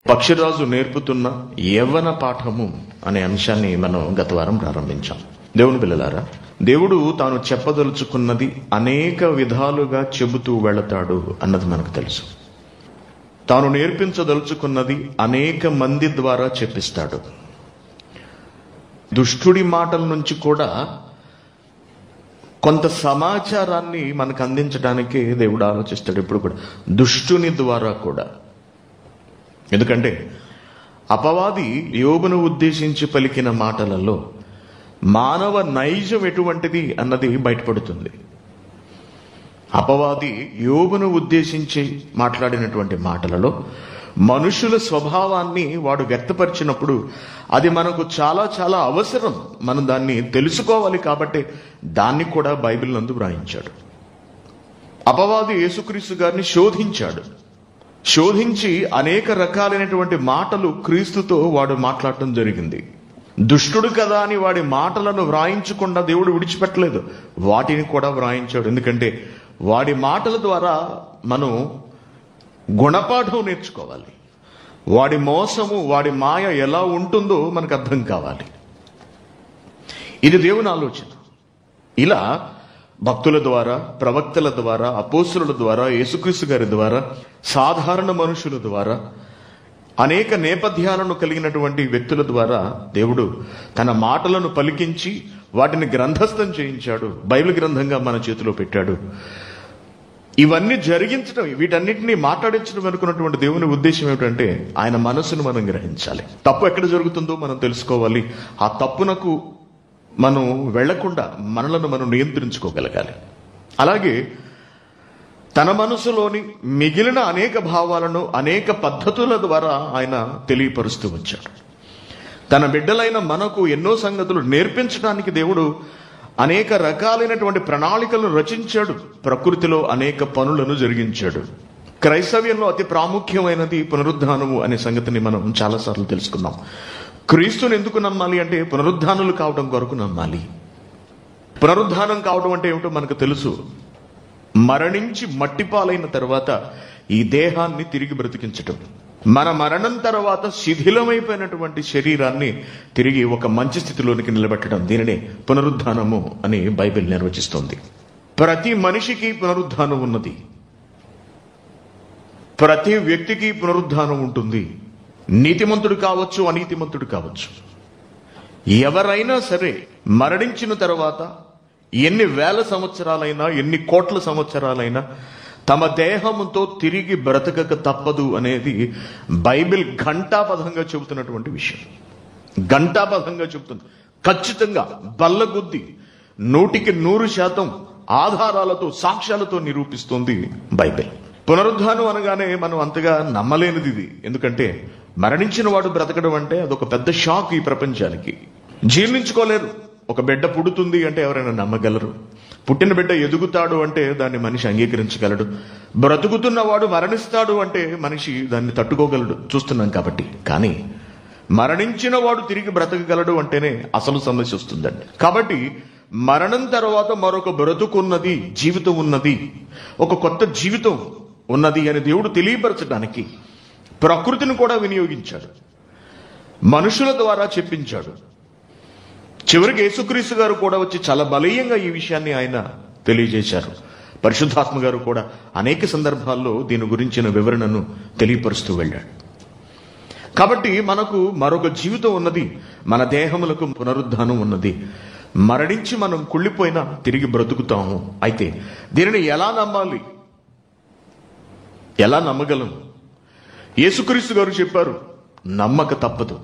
పక్షిరాజు నేర్పుతున్న యవ్వన పాఠము అనే అంశాన్ని మనం గత వారం ప్రారంభించాం. దేవుని పిల్లలారా, దేవుడు తాను చెప్పదలుచుకున్నది అనేక విధాలుగా చెబుతూ వెళతాడు అన్నది మనకు తెలుసు. తాను నేర్పించదలుచుకున్నది అనేక మంది ద్వారా చెప్పిస్తాడు. దుష్టుడి మాటల నుంచి కూడా కొంత సమాచారాన్ని మనకు అందించడానికి దేవుడు ఆలోచిస్తాడు ఇప్పుడు కూడా, దుష్టుని ద్వారా కూడా. ఎందుకంటే అపవాది యోబును ఉద్దేశించి పలికిన మాటలలో మానవ నైజం ఎటువంటిది అన్నది బయటపడుతుంది. అపవాది యోబును ఉద్దేశించి మాట్లాడినటువంటి మాటలలో మనుషుల స్వభావాన్ని వాడు వ్యక్తపరిచినప్పుడు అది మనకు చాలా చాలా అవసరం. మనం దాన్ని తెలుసుకోవాలి. కాబట్టి దాన్ని కూడా బైబిల్ నందు వ్రాయించాడు. అపవాది యేసుక్రీస్తు గారిని శోధించి అనేక రకాలైనటువంటి మాటలు క్రీస్తుతో వాడు మాట్లాడటం జరిగింది. దుష్టుడు కదా అని వాడి మాటలను వ్రాయించకుండా దేవుడు విడిచిపెట్టలేదు, వాటిని కూడా వ్రాయించాడు. ఎందుకంటే వాడి మాటల ద్వారా మనం గుణపాఠం నేర్చుకోవాలి. వాడి మోసము, వాడి మాయ ఎలా ఉంటుందో మనకు అర్థం కావాలి. ఇది దేవుని ఆలోచన. ఇలా భక్తుల ద్వారా, ప్రవక్తల ద్వారా, అపోస్తుల ద్వారా, యేసుక్రీస్తు గారి ద్వారా, సాధారణ మనుషుల ద్వారా, అనేక నేపథ్యాలను కలిగినటువంటి వ్యక్తుల ద్వారా దేవుడు తన మాటలను పలికించి వాటిని గ్రంథస్థం చేయించాడు. బైబిల్ గ్రంథంగా మన చేతిలో పెట్టాడు. ఇవన్నీ జరిగించడం, వీటన్నిటినీ మాట్లాడించడం అనుకున్నటువంటి దేవుని ఉద్దేశం ఏమిటంటే ఆయన మనసును మనం గ్రహించాలి. తప్పు ఎక్కడ జరుగుతుందో మనం తెలుసుకోవాలి. ఆ తప్పునకు మనం వెళ్లకుండా మనలను మనం నియంత్రించుకోగలగాలి. అలాగే తన మనసులోని మిగిలిన అనేక భావాలను అనేక పద్ధతుల ద్వారా ఆయన తెలియపరుస్తూ వచ్చాడు. తన బిడ్డలైన మనకు ఎన్నో సంగతులు నేర్పించడానికి దేవుడు అనేక రకాలైనటువంటి ప్రణాళికలను రచించాడు. ప్రకృతిలో అనేక పనులను జరిగించాడు. క్రైస్తవ్యంలో అతి ప్రాముఖ్యమైనది పునరుద్ధానము అనే సంగతిని మనం చాలాసార్లు తెలుసుకున్నాం. క్రీస్తుని ఎందుకు నమ్మాలి అంటే పునరుద్ధానులు కావడం కొరకు నమ్మాలి. పునరుద్ధానం కావడం అంటే ఏమిటో మనకు తెలుసు. మరణించి మట్టిపాలైన తర్వాత ఈ దేహాన్ని తిరిగి బ్రతికించటం, మన మరణం తర్వాత శిథిలమైపోయినటువంటి శరీరాన్ని తిరిగి ఒక మంచి స్థితిలోనికి నిలబెట్టడం, దీనినే పునరుద్ధానము అని బైబిల్ నిర్వచిస్తోంది. ప్రతి మనిషికి పునరుద్ధానం ఉన్నది. ప్రతి వ్యక్తికి పునరుద్ధానం ఉంటుంది. నీతిమంతుడు కావచ్చు, అనీతిమంతుడు కావచ్చు, ఎవరైనా సరే మరణించిన తర్వాత ఎన్ని వేల సంవత్సరాలైనా, ఎన్ని కోట్ల సంవత్సరాలైనా తమ దేహంతో తిరిగి బ్రతకక తప్పదు అనేది బైబిల్ ఘంటాపథంగా చెబుతున్నటువంటి విషయం. ఘంటాపథంగా చెబుతుంది. ఖచ్చితంగా బల్లగుద్ది 100% ఆధారాలతో, సాక్ష్యాలతో నిరూపిస్తుంది బైబిల్. పునరుద్ధానం అనగానే మనం అంతగా నమ్మలేనిది ఇది. ఎందుకంటే మరణించిన వాడు బ్రతకడం అంటే అదొక పెద్ద షాక్ ఈ ప్రపంచానికి. జీర్ణించుకోలేరు. ఒక బిడ్డ పుడుతుంది అంటే ఎవరైనా నమ్మగలరు. పుట్టిన బిడ్డ ఎదుగుతాడు అంటే దాన్ని మనిషి అంగీకరించగలడు. బ్రతుకుతున్నవాడు మరణిస్తాడు అంటే మనిషి దాన్ని తట్టుకోగలడు, చూస్తున్నాం కాబట్టి. కానీ మరణించిన వాడు తిరిగి బ్రతకగలడు అంటేనే అసలు సమస్య వస్తుందండి. కాబట్టి మరణం తర్వాత మరొక బ్రతుకున్నది, జీవితం ఉన్నది, ఒక కొత్త జీవితం ఉన్నది అని దేవుడు తెలియపరచడానికి ప్రకృతిని కూడా వినియోగించాడు. మనుషుల ద్వారా చెప్పించాడు. చివరికి యేసుక్రీస్తు గారు కూడా వచ్చి చాలా బలీయంగా ఈ విషయాన్ని ఆయన తెలియజేశారు. పరిశుద్ధాత్మ గారు కూడా అనేక సందర్భాల్లో దీని గురించిన వివరణను తెలియపరుస్తూ వెళ్ళాడు. కాబట్టి మనకు మరొక జీవితం ఉన్నది. మన దేహములకు పునరుద్ధానం ఉన్నది. మరణించి మనం కుళ్ళిపోయినా తిరిగి బ్రతుకుతాము. అయితే దీనిని ఎలా నమ్మాలి? ఎలా నమ్మగలం? యేసుక్రీస్తు గారు చెప్పారు, నమ్మక తప్పదు.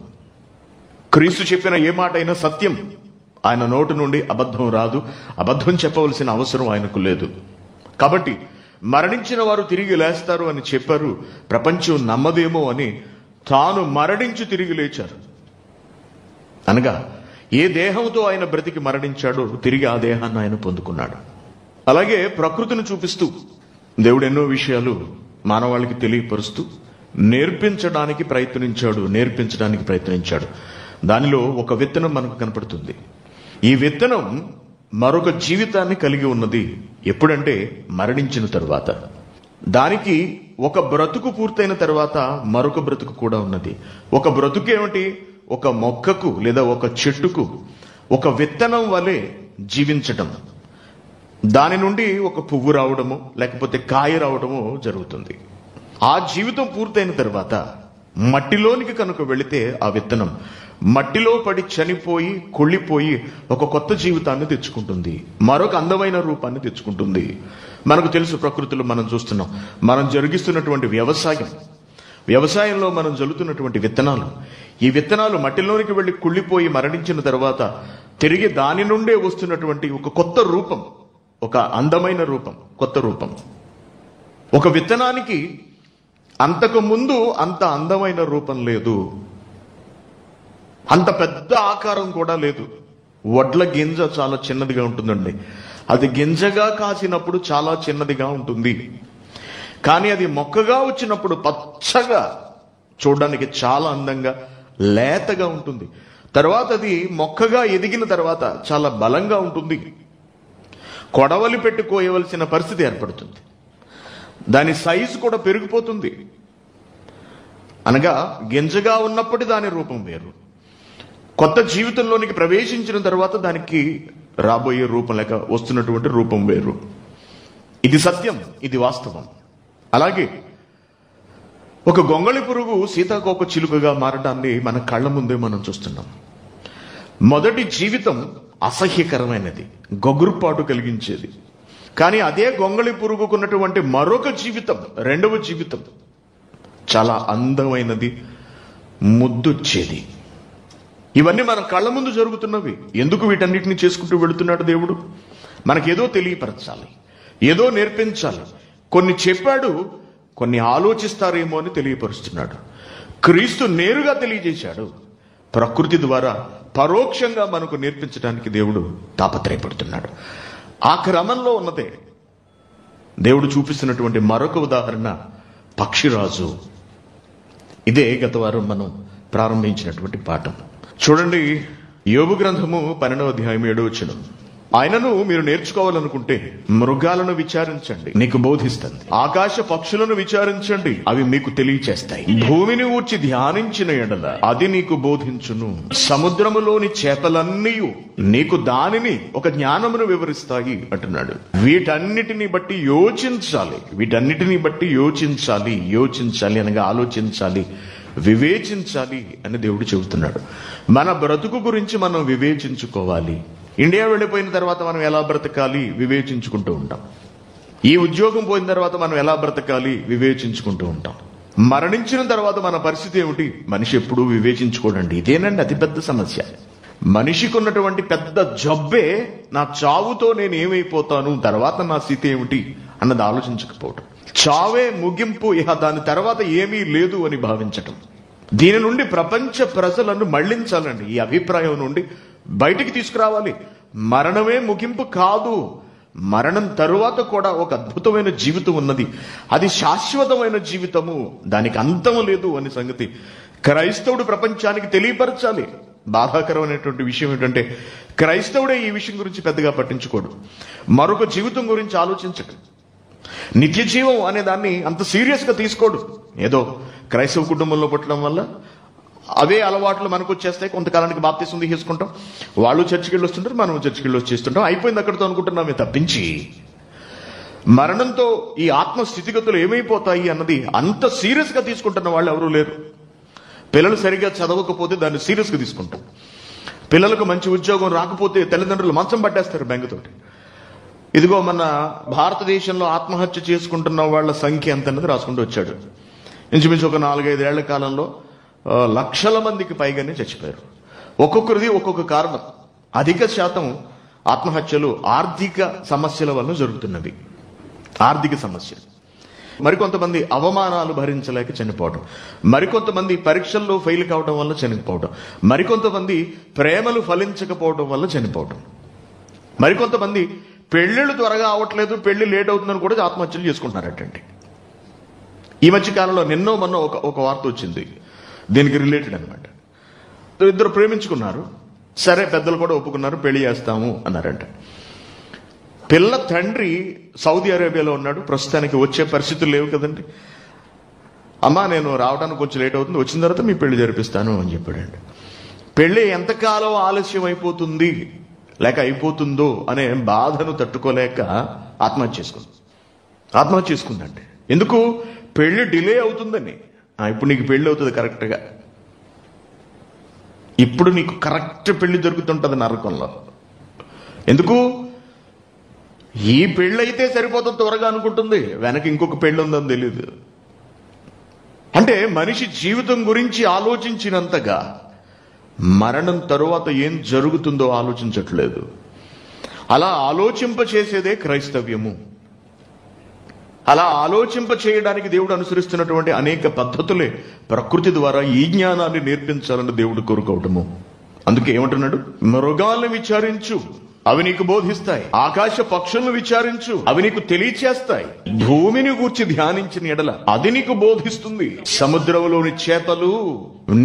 క్రీస్తు చెప్పిన ఏ మాట అయినా సత్యం. ఆయన నోటి నుండి అబద్ధం రాదు. అబద్ధం చెప్పవలసిన అవసరం ఆయనకు లేదు. కాబట్టి మరణించిన వారు తిరిగి లేస్తారు అని చెప్పారు. ప్రపంచం నమ్మదేమో అని తాను మరణించి తిరిగి లేచారు. అనగా ఏ దేహంతో ఆయన బ్రతికి మరణించాడో తిరిగి ఆ దేహాన్ని ఆయన పొందుకున్నాడు. అలాగే ప్రకృతిని చూపిస్తూ దేవుడు ఎన్నో విషయాలు మానవాళికి తెలియపరుస్తూ నేర్పించడానికి ప్రయత్నించాడు. దానిలో ఒక విత్తనం మనకు కనపడుతుంది. ఈ విత్తనం మరొక జీవితాన్ని కలిగి ఉన్నది. ఎప్పుడంటే మరణించిన తరువాత. దానికి ఒక బ్రతుకు పూర్తయిన తర్వాత మరొక బ్రతుకు కూడా ఉన్నది. ఒక బ్రతుకు ఏమిటి? ఒక మొక్కకు లేదా ఒక చెట్టుకు ఒక విత్తనం వలె జీవించటం, దాని నుండి ఒక పువ్వు రావడము లేకపోతే కాయ రావడము జరుగుతుంది. ఆ జీవితం పూర్తయిన తర్వాత మట్టిలోనికి కనుక వెళితే ఆ విత్తనం మట్టిలో పడి చనిపోయి కుళ్ళిపోయి ఒక కొత్త జీవితాన్ని తెచ్చుకుంటుంది, మరొక అందమైన రూపాన్ని తెచ్చుకుంటుంది. మనకు తెలుసు, ప్రకృతిలో మనం చూస్తున్నాం, మనం జరిగిస్తున్నటువంటి వ్యవసాయంలో మనం జల్లుతున్నటువంటి విత్తనాలు, ఈ విత్తనాలు మట్టిలోనికి వెళ్లి కుళ్ళిపోయి మరణించిన తర్వాత తిరిగి దాని నుండే వస్తున్నటువంటి ఒక కొత్త రూపం, ఒక అందమైన రూపం, కొత్త రూపం. ఒక విత్తనానికి అంతకు ముందు అంత అందమైన రూపం లేదు, అంత పెద్ద ఆకారం కూడా లేదు. వడ్ల గింజ చాలా చిన్నదిగా ఉంటుందండి, అది గింజగా కాసినప్పుడు చాలా చిన్నదిగా ఉంటుంది. కానీ అది మొక్కగా వచ్చినప్పుడు పచ్చగా, చూడడానికి చాలా అందంగా లేతగా ఉంటుంది. తర్వాత అది మొక్కగా ఎదిగిన తర్వాత చాలా బలంగా ఉంటుంది. కొడవలి పెట్టుకోయవలసిన పరిస్థితి ఏర్పడుతుంది, దాని సైజు కూడా పెరిగిపోతుంది. అనగా గింజగా ఉన్నప్పటి దాని రూపం వేరు, కొత్త జీవితంలోనికి ప్రవేశించిన తర్వాత దానికి రాబోయే రూపం లేక వస్తున్నటువంటి రూపం వేరు. ఇది సత్యం, ఇది వాస్తవం. అలాగే ఒక గొంగళి పురుగు సీతాకోక చిలుకగా మారడాన్ని మన కళ్ళ ముందే మనం చూస్తున్నాం. మొదటి జీవితం అసహ్యకరమైనది, గొగురుపాటు కలిగించేది. కానీ అదే గొంగళి పురుగుకున్నటువంటి మరొక జీవితం, రెండవ జీవితం చాలా అందమైనది, ముద్దొచ్చేది. ఇవన్నీ మన కళ్ళ ముందు జరుగుతున్నవి. ఎందుకు వీటన్నిటిని చేసుకుంటూ వెళుతున్నాడు దేవుడు? మనకేదో తెలియపరచాలి, ఏదో నేర్పించాలి. కొన్ని చెప్పాడు, కొన్ని ఆలోచిస్తారేమో అని తెలియపరుస్తున్నాడు. క్రీస్తు నేరుగా తెలియజేశాడు, ప్రకృతి ద్వారా పరోక్షంగా మనకు నేర్పించడానికి దేవుడు తాపత్రయపడుతున్నాడు. ఆ క్రమంలో ఉన్నదే దేవుడు చూపిస్తున్నటువంటి మరొక ఉదాహరణ పక్షిరాజు. ఇదే గత వారం మనం ప్రారంభించినటువంటి పాఠం. చూడండి, యోబు గ్రంథము 12వ అధ్యాయం 7వ వచనం. ఆయనను మీరు నేర్చుకోవాలనుకుంటే మృగాలను విచారించండి, నీకు బోధిస్తుంది. ఆకాశ పక్షులను విచారించండి, అవి మీకు తెలియచేస్తాయి. భూమిని ఊర్చి ధ్యానించిన ఎడల అది నీకు బోధించును. సముద్రములోని చేపలన్నీ నీకు దానిని ఒక జ్ఞానమును వివరిస్తాయి అంటున్నాడు. వీటన్నిటిని బట్టి యోచించాలి, యోచించాలి అనగా ఆలోచించాలి, వివేచించాలి అని దేవుడు చెబుతున్నాడు. మన బ్రతుకు గురించి మనం వివేచించుకోవాలి. ఇండియా వెళ్ళిపోయిన తర్వాత మనం ఎలా బ్రతకాలి వివేచించుకుంటూ ఉంటాం. ఈ ఉద్యోగం పోయిన తర్వాత మనం ఎలా బ్రతకాలి వివేచించుకుంటూ ఉంటాం. మరణించిన తర్వాత మన పరిస్థితి ఏమిటి? మనిషి ఎప్పుడూ వివేచించుకోడండి. ఇదేనండి అతిపెద్ద సమస్య. మనిషికి ఉన్నటువంటి పెద్ద జబ్బే నా చావుతో నేను ఏమైపోతాను, తర్వాత నా స్థితి ఏమిటి అన్నది ఆలోచించకపోవటం. చావే ముగింపు, ఇహ దాని తర్వాత ఏమీ లేదు అని భావించటం. దీని నుండి ప్రపంచ ప్రజలను మళ్లించాలండి. ఈ అభిప్రాయం నుండి బయటికి తీసుకురావాలి. మరణమే ముగింపు కాదు, మరణం తరువాత కూడా ఒక అద్భుతమైన జీవితం ఉన్నది, అది శాశ్వతమైన జీవితము, దానికి అంతము లేదు అనే సంగతి క్రైస్తవుడు ప్రపంచానికి తెలియపరచాలి. బాధాకరమైనటువంటి విషయం ఏంటంటే క్రైస్తవుడే ఈ విషయం గురించి పెద్దగా పట్టించుకోడు, మరొక జీవితం గురించి ఆలోచించడు, నిత్య జీవం అనే దాన్ని అంత సీరియస్ గా తీసుకోడు. ఏదో క్రైస్తవ కుటుంబంలో పుట్టడం వల్ల అవే అలవాట్లు మనకు వచ్చేస్తాయి, కొంతకాలానికి బాప్తిసం తీసుకుంటాం, వాళ్ళు చర్చికి వెళ్ళి వస్తుంటారు, మనం చర్చికి వెళ్ళి వచ్చేస్తుంటాం, అయిపోయింది అక్కడితో అనుకుంటున్నామే తప్పించి మరణంతో ఈ ఆత్మ స్థితిగతులు ఏమైపోతాయి అన్నది అంత సీరియస్ గా తీసుకుంటున్న వాళ్ళు ఎవరూ లేరు. పిల్లలు సరిగా చదవకపోతే దాన్ని సీరియస్ గా తీసుకుంటాం. పిల్లలకు మంచి ఉద్యోగం రాకపోతే తల్లిదండ్రులు మంచం పట్టేస్తారు బెంగతోటి. ఇదిగో మన భారతదేశంలో ఆత్మహత్య చేసుకుంటున్న వాళ్ళ సంఖ్య ఎంత అన్నది రాసుకుంటూ వచ్చాడు. ఇంచుమించు ఒక 4-5 ఏళ్ల కాలంలో లక్షల మందికి పైగానే చచ్చిపోయారు. ఒక్కొక్కరిది ఒక్కొక్క కారణం. అధిక శాతం ఆత్మహత్యలు ఆర్థిక సమస్యల వల్ల జరుగుతున్నవి. ఆర్థిక సమస్యలు. మరికొంతమంది అవమానాలు భరించలేక చనిపోవడం, మరికొంతమంది పరీక్షల్లో ఫెయిల్ కావడం వల్ల చనిపోవడం, మరికొంతమంది ప్రేమలు ఫలించకపోవడం వల్ల చనిపోవడం, మరికొంతమంది పెళ్లిళ్ళు త్వరగా అవట్లేదు, పెళ్లి లేట్ అవుతుందని కూడా ఆత్మహత్యలు చేసుకుంటున్నారటండి. ఈ మధ్య కాలంలో నిన్నో మొన్న ఒక వార్త వచ్చింది దీనికి రిలేటెడ్ అనమాట. ఇద్దరు ప్రేమించుకున్నారు, సరే పెద్దలు కూడా ఒప్పుకున్నారు, పెళ్లి చేస్తాము అన్నారంట. పిల్ల తండ్రి సౌదీ అరేబియాలో ఉన్నాడు, ప్రస్తుతానికి వచ్చే పరిస్థితులు లేవు కదండి. అమ్మా నేను రావడానికి కొంచెం లేట్ అవుతుంది, వచ్చిన తర్వాత మీ పెళ్లి జరిపిస్తాను అని చెప్పాడండి. పెళ్లి ఎంతకాలం ఆలస్యం అయిపోతుంది లేక అయిపోతుందో అనే బాధను తట్టుకోలేక ఆత్మహత్య చేసుకుందండి. ఎందుకు? పెళ్లి డిలే అవుతుందని. ఇప్పుడు నీకు పెళ్లి అవుతుంది కరెక్ట్గా, ఇప్పుడు నీకు కరెక్ట్ పెళ్లి దొరుకుతుంటది నరకంలో. ఎందుకు? ఈ పెళ్ళి అయితే సరిపోతుంది త్వరగా అనుకుంటుంది, వెనక ఇంకొక పెళ్లి ఉందని తెలియదు. అంటే మనిషి జీవితం గురించి ఆలోచించినంతగా మరణం తరువాత ఏం జరుగుతుందో ఆలోచించట్లేదు. అలా ఆలోచింప చేసేదే క్రైస్తవ్యము. అలా ఆలోచింప చేయడానికి దేవుడు అనుసరిస్తున్నటువంటి అనేక పద్ధతులే ప్రకృతి ద్వారా ఈ జ్ఞానాన్ని నేర్పించాలని దేవుడు కోరుకోవటము. అందుకే ఏమంటున్నాడు? మృగాలను విచారించు, అవి నీకు బోధిస్తాయి. ఆకాశ పక్షులను విచారించు, అవి నీకు తెలియచేస్తాయి. భూమిని గూర్చి ధ్యానించిన ఎడల అది నీకు బోధిస్తుంది. సముద్రంలోని చేపలు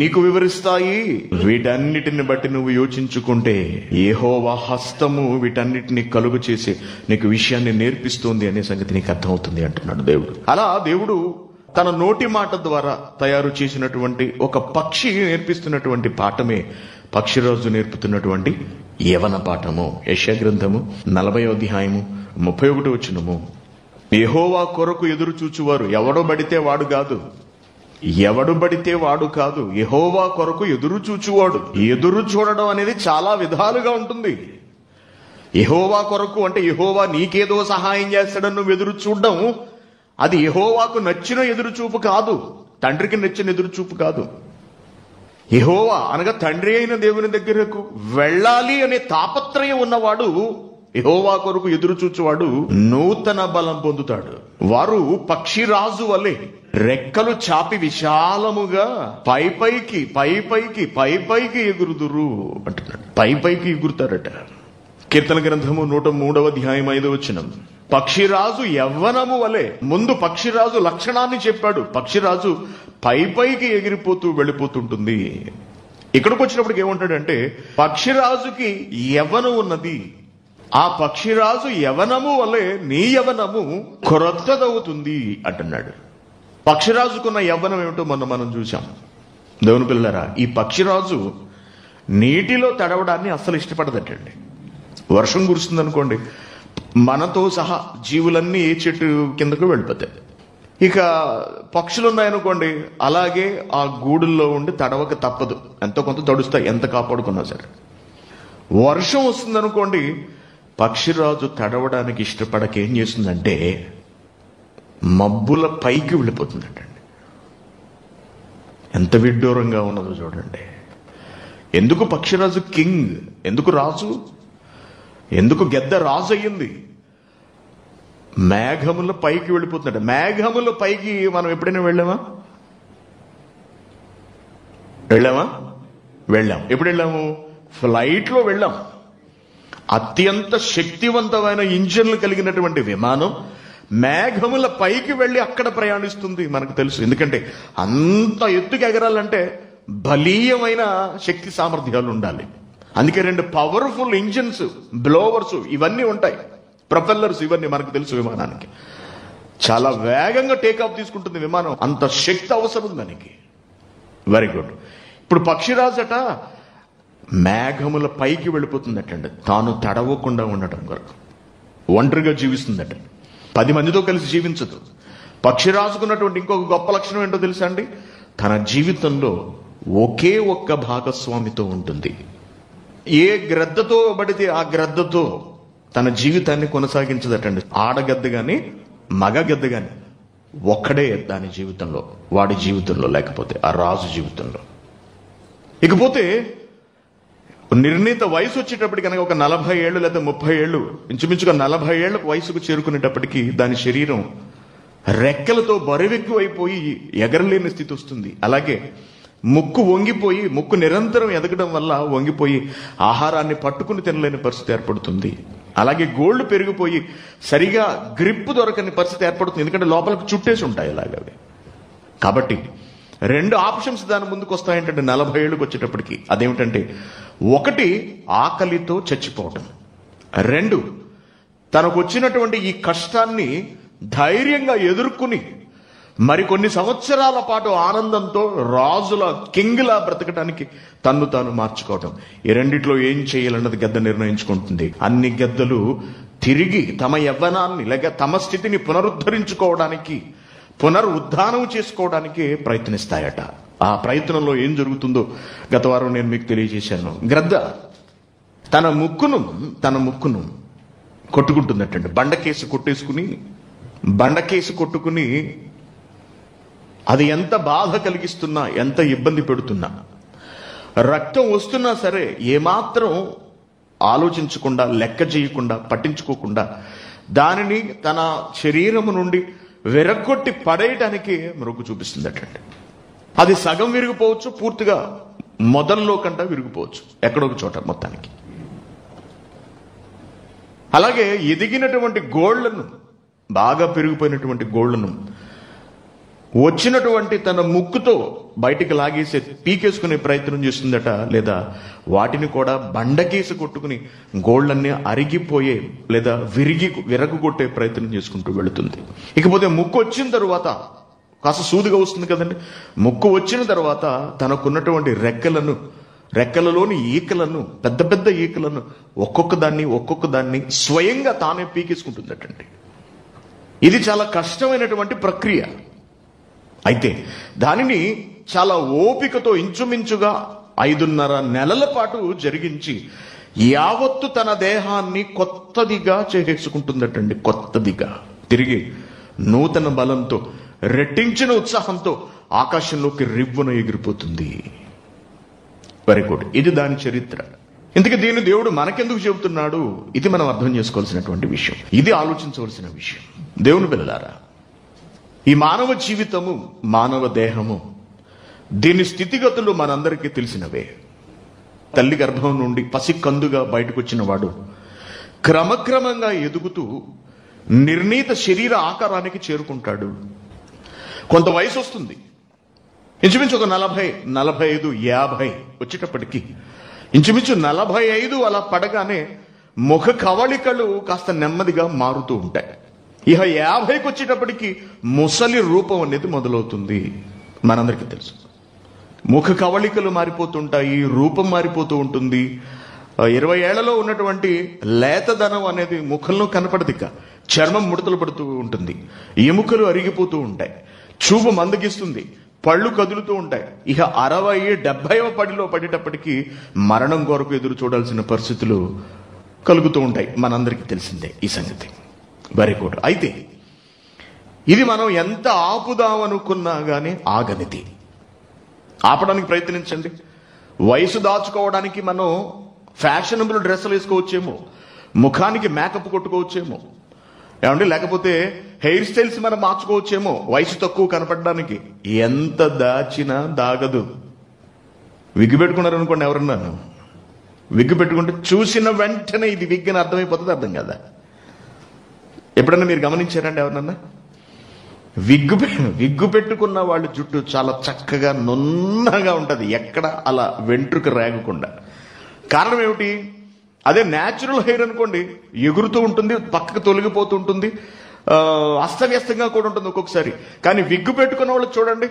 నీకు వివరిస్తాయి. వీటన్నిటిని బట్టి నువ్వు యోచించుకుంటే యెహోవా హస్తము వీటన్నిటిని కలుగు చేసి నీకు విషయాన్ని నేర్పిస్తుంది అనే సంగతి నీకు అర్థమవుతుంది అంటున్నాడు దేవుడు. అలా దేవుడు తన నోటి మాట ద్వారా తయారు చేసినటువంటి ఒక పక్షి నేర్పిస్తున్నటువంటి పాఠమే పక్షిరాజు నేర్పుతున్నటువంటి యవన పాఠము. యెషయా గ్రంథము 40వ అధ్యాయము 31వ వచనము. యెహోవా కొరకు ఎదురు చూచువారు ఎవడు బడితే వాడు కాదు, యెహోవా కొరకు ఎదురు చూచువాడు. ఎదురు చూడడం అనేది చాలా విధాలుగా ఉంటుంది. యెహోవా కొరకు అంటే యెహోవా నీకేదో సహాయం చేస్తాడని నువ్వు ఎదురు చూడడం, అది యెహోవాకు నచ్చిన ఎదురు చూపు కాదు, తండ్రికి నచ్చిన ఎదురు చూపు కాదు. యెహోవా అనగా తండ్రి అయిన దేవుని దగ్గరకు వెళ్ళాలి అనే తాపత్రయం ఉన్నవాడు, యెహోవా కొరకు ఎదురు చూచువాడు నూతన బలం పొందుతాడు. వారు పక్షిరాజు వలె రెక్కలు చాపి విశాలముగా పైపైకి ఎగురుదురు అంటున్నాడు. పైపైకి ఎగురుతారట. కీర్తన గ్రంథము 103వ అధ్యాయం 5వ వచనం. పక్షిరాజు యవ్వనము వలె. ముందు పక్షిరాజు లక్షణాన్ని చెప్పాడు. పక్షిరాజు పైకి ఎగిరిపోతూ వెళ్ళిపోతుంటుంది. ఇక్కడికి వచ్చినప్పటికి ఏమంటాడంటే పక్షిరాజుకి యవ్వనం ఉన్నది, ఆ పక్షిరాజు యవనము వలె నీ యవనము క్రొత్తదవుతుంది అంటున్నాడు. పక్షిరాజుకున్న యవ్వనం ఏమిటో మనం చూసాం. దేవుని పిల్లలారా, ఈ పక్షిరాజు నీటిలో తడవడాన్ని అస్సలు ఇష్టపడదటండి. వర్షం కురుస్తుంది అనుకోండి, మనతో సహా జీవులన్నీ ఏ చెట్టు కిందకు వెళ్ళిపోతాయి. ఇక పక్షులు ఉన్నాయనుకోండి, అలాగే ఆ గూడుల్లో ఉండి తడవక తప్పదు, ఎంతో కొంత తడుస్తాయి ఎంత కాపాడుకున్నా సరే. వర్షం వస్తుందనుకోండి, పక్షిరాజు తడవడానికి ఇష్టపడక ఏం చేస్తుందంటే మబ్బుల పైకి వెళ్ళిపోతుందంటండి. ఎంత విడ్డూరంగా ఉన్నదో చూడండి. ఎందుకు పక్షిరాజు కింగ్? ఎందుకు రాజు? ఎందుకు గెద్ద రాజు అయ్యింది? మేఘముల పైకి వెళ్ళిపోతుందంట. మేఘముల పైకి మనం ఎప్పుడైనా వెళ్ళాం. ఎప్పుడు వెళ్ళాము? ఫ్లైట్లో వెళ్ళాం. అత్యంత శక్తివంతమైన ఇంజన్లు కలిగినటువంటి విమానం మేఘముల పైకి వెళ్ళి అక్కడ ప్రయాణిస్తుంది. మనకు తెలుసు. ఎందుకంటే అంత ఎత్తుకు ఎగరాలంటే బలీయమైన శక్తి సామర్థ్యాలు ఉండాలి. అందుకే 2 పవర్ఫుల్ ఇంజిన్స్, బ్లోవర్స్ ఇవన్నీ ఉంటాయి, ప్రొపెల్లర్స్ ఇవన్నీ మనకు తెలుసు. విమానానికి చాలా వేగంగా టేకాఫ్ తీసుకుంటుంది విమానం, అంత శక్తి అవసరం దానికి. Very good. ఇప్పుడు పక్షిరాజట మేఘముల పైకి వెళ్ళిపోతుందటండి, తాను తడవకుండా ఉండటం కొరకు. ఒంటరిగా జీవిస్తుందట, 10 మందితో కలిసి జీవించదు. పక్షిరాజుకున్నటువంటి ఇంకొక గొప్ప లక్షణం ఏంటో తెలుసా అండి? తన జీవితంలో ఒకే ఒక్క భాగస్వామితో ఉంటుంది. ఏ గ్రద్దతో పడితే ఆ గ్రద్దతో తన జీవితాన్ని కొనసాగించదటండి. ఆడగద్ద గాని మగ గద్ద గాని ఒక్కడే దాని జీవితంలో, వాడి జీవితంలో, లేకపోతే ఆ రాజు జీవితంలో. ఇకపోతే నిర్ణీత వయసు వచ్చేటప్పటికి కనుక ఒక 40 ఏళ్ళు లేదా 30 ఏళ్ళు, ఇంచుమించుగా 40 ఏళ్ల వయసుకు చేరుకునేటప్పటికీ దాని శరీరం రెక్కలతో బరువెక్కువైపోయి ఎగరలేని స్థితి వస్తుంది. అలాగే ముక్కు వంగిపోయి, ముక్కు నిరంతరం ఎదగడం వల్ల వంగిపోయి ఆహారాన్ని పట్టుకుని తినలేని పరిస్థితి ఏర్పడుతుంది. అలాగే గోళ్లు పెరిగిపోయి సరిగా గ్రిప్ దొరకని పరిస్థితి ఏర్పడుతుంది, ఎందుకంటే లోపలికి చుట్టేసి ఉంటాయి అలాగవి. కాబట్టి 2 ఆప్షన్స్ దాని ముందుకు వస్తాయంటే 40 ఏళ్ళకి వచ్చేటప్పటికి. అదేమిటంటే, 1 ఆకలితో చచ్చిపోవటం, 2 తనకు వచ్చినటువంటి ఈ కష్టాన్ని ధైర్యంగా ఎదుర్కొని మరికొన్ని సంవత్సరాల పాటు ఆనందంతో రాజుల కింగ్లా బ్రతకడానికి తన్ను తాను మార్చుకోవటం. ఈ రెండిట్లో ఏం చేయాలన్నది గద్ద నిర్ణయించుకుంటుంది. అన్ని గద్దలు తిరిగి తమ యవ్వనాన్ని లేక తమ స్థితిని పునరుద్ధరించుకోవడానికి, పునరుద్ధానం చేసుకోవడానికి ప్రయత్నిస్తాయట. ఆ ప్రయత్నంలో ఏం జరుగుతుందో గత వారం నేను మీకు తెలియజేశాను. గ్రద్ద తన ముక్కును కొట్టుకుంటుందటండి. బండకేసి కొట్టుకుని అది ఎంత బాధ కలిగిస్తున్నా, ఎంత ఇబ్బంది పెడుతున్నా, రక్తం వస్తున్నా సరే ఏమాత్రం ఆలోచించకుండా, లెక్క చేయకుండా, పట్టించుకోకుండా దానిని తన శరీరము నుండి విరగొట్టి పడేయటానికి మొగ్గు చూపిస్తుందటండి. అది సగం విరిగిపోవచ్చు, పూర్తిగా మొదల్లో కంట విరిగిపోవచ్చు, ఎక్కడొక చోట మొత్తానికి. అలాగే ఎదిగినటువంటి గోళ్లను, బాగా పెరిగిపోయినటువంటి గోళ్లను వచ్చినటువంటి తన ముక్కుతో బయటికి లాగేసి పీకేసుకునే ప్రయత్నం చేస్తుందట. లేదా వాటిని కూడా బండకేసి కొట్టుకుని గోళ్లన్నీ అరిగిపోయే లేదా విరగొట్టే ప్రయత్నం చేసుకుంటూ వెళుతుంది. ఇకపోతే ముక్కు వచ్చిన తరువాత కాస్త సూదిగా వస్తుంది కదండి. ముక్కు వచ్చిన తర్వాత తనకున్నటువంటి రెక్కలలోని ఈకలను, పెద్ద పెద్ద ఈకలను ఒక్కొక్క దాన్ని స్వయంగా తానే పీకేసుకుంటుందటండి. ఇది చాలా కష్టమైనటువంటి ప్రక్రియ. అయితే దానిని చాలా ఓపికతో ఇంచుమించుగా 5.5 నెలల పాటు జరిగించి యావత్తు తన దేహాన్ని కొత్తదిగా చేసుకుంటుందటండి. కొత్తదిగా తిరిగి నూతన బలంతో, రెట్టించిన ఉత్సాహంతో ఆకాశంలోకి రివ్వున ఎగిరిపోతుంది. Very good. ఇది దాని చరిత్ర. ఇందుకే దీన్ని దేవుడు మనకెందుకు చెబుతున్నాడు? ఇది మనం అర్థం చేసుకోవాల్సినటువంటి విషయం. ఇది ఆలోచించవలసిన విషయం. దేవుని బిడ్డలారా, ఈ మానవ జీవితము, మానవ దేహము, దీని స్థితిగతులు మనందరికీ తెలిసినవే. తల్లి గర్భం నుండి పసికందుగా బయటకు వచ్చిన వాడు క్రమక్రమంగా ఎదుగుతూ నిర్ణీత శరీర ఆకారానికి చేరుకుంటాడు. కొంత వయసు వస్తుంది, ఇంచుమించు ఒక 40, 45, 50 వచ్చేటప్పటికి, ఇంచుమించు 45 అలా పడగానే ముఖ కవళికలు కాస్త నెమ్మదిగా మారుతూ ఉంటాయి. ఇక 50కి వచ్చేటప్పటికి ముసలి రూపం అనేది మొదలవుతుంది. మనందరికీ తెలుసు, ముఖ కవళికలు మారిపోతుంటాయి, రూపం మారిపోతూ ఉంటుంది. 20 ఏళ్లలో ఉన్నటువంటి లేతదనం అనేది ముఖంలో కనపడదు. ఇక చర్మం ముడతలు పడుతూ ఉంటుంది, ఎముకలు అరిగిపోతూ ఉంటాయి, చూపు మందగిస్తుంది, పళ్ళు కదులుతూ ఉంటాయి. ఇక 60, 70వ పడిలో పడేటప్పటికీ మరణం కొరకు ఎదురు చూడాల్సిన పరిస్థితులు కలుగుతూ ఉంటాయి. మనందరికీ తెలిసిందే ఈ సంగతి. Very good. అయితే ఇది మనం ఎంత ఆపుదామనుకున్నా కానీ ఆగనిది. ఆపడానికి ప్రయత్నించండి. వయసు దాచుకోవడానికి మనం ఫ్యాషనబుల్ డ్రెస్సులు వేసుకోవచ్చేమో, ముఖానికి మేకప్ కొట్టుకోవచ్చేమో, ఏమండి, లేకపోతే హెయిర్ స్టైల్స్ మనం మార్చుకోవచ్చేమో వయసు తక్కువ కనపడడానికి. ఎంత దాచినా దాగదు. విగ్గు పెట్టుకున్నారు అనుకోండి, ఎవరన్నాను విగ్గు పెట్టుకుంటే చూసిన వెంటనే ఇది విగ్ అని అర్థమైపోతుంది. అర్థం కదా? ఎప్పుడన్నా మీరు గమనించారండి ఎవరన్నా? విగ్గు పెట్టుకున్న వాళ్ళ జుట్టు చాలా చక్కగా నున్నగా ఉంటుంది, ఎక్కడ అలా వెంట్రుక రేగకుండా. కారణం ఏమిటి? అదే న్యాచురల్ హెయిర్ అనుకోండి, ఎగురుతూ ఉంటుంది, పక్కకు తొలగిపోతూ ఉంటుంది, అస్తవ్యస్తంగా కూడా ఉంటుంది ఒక్కొక్కసారి. కానీ విగ్గు పెట్టుకున్న వాళ్ళు చూడండి,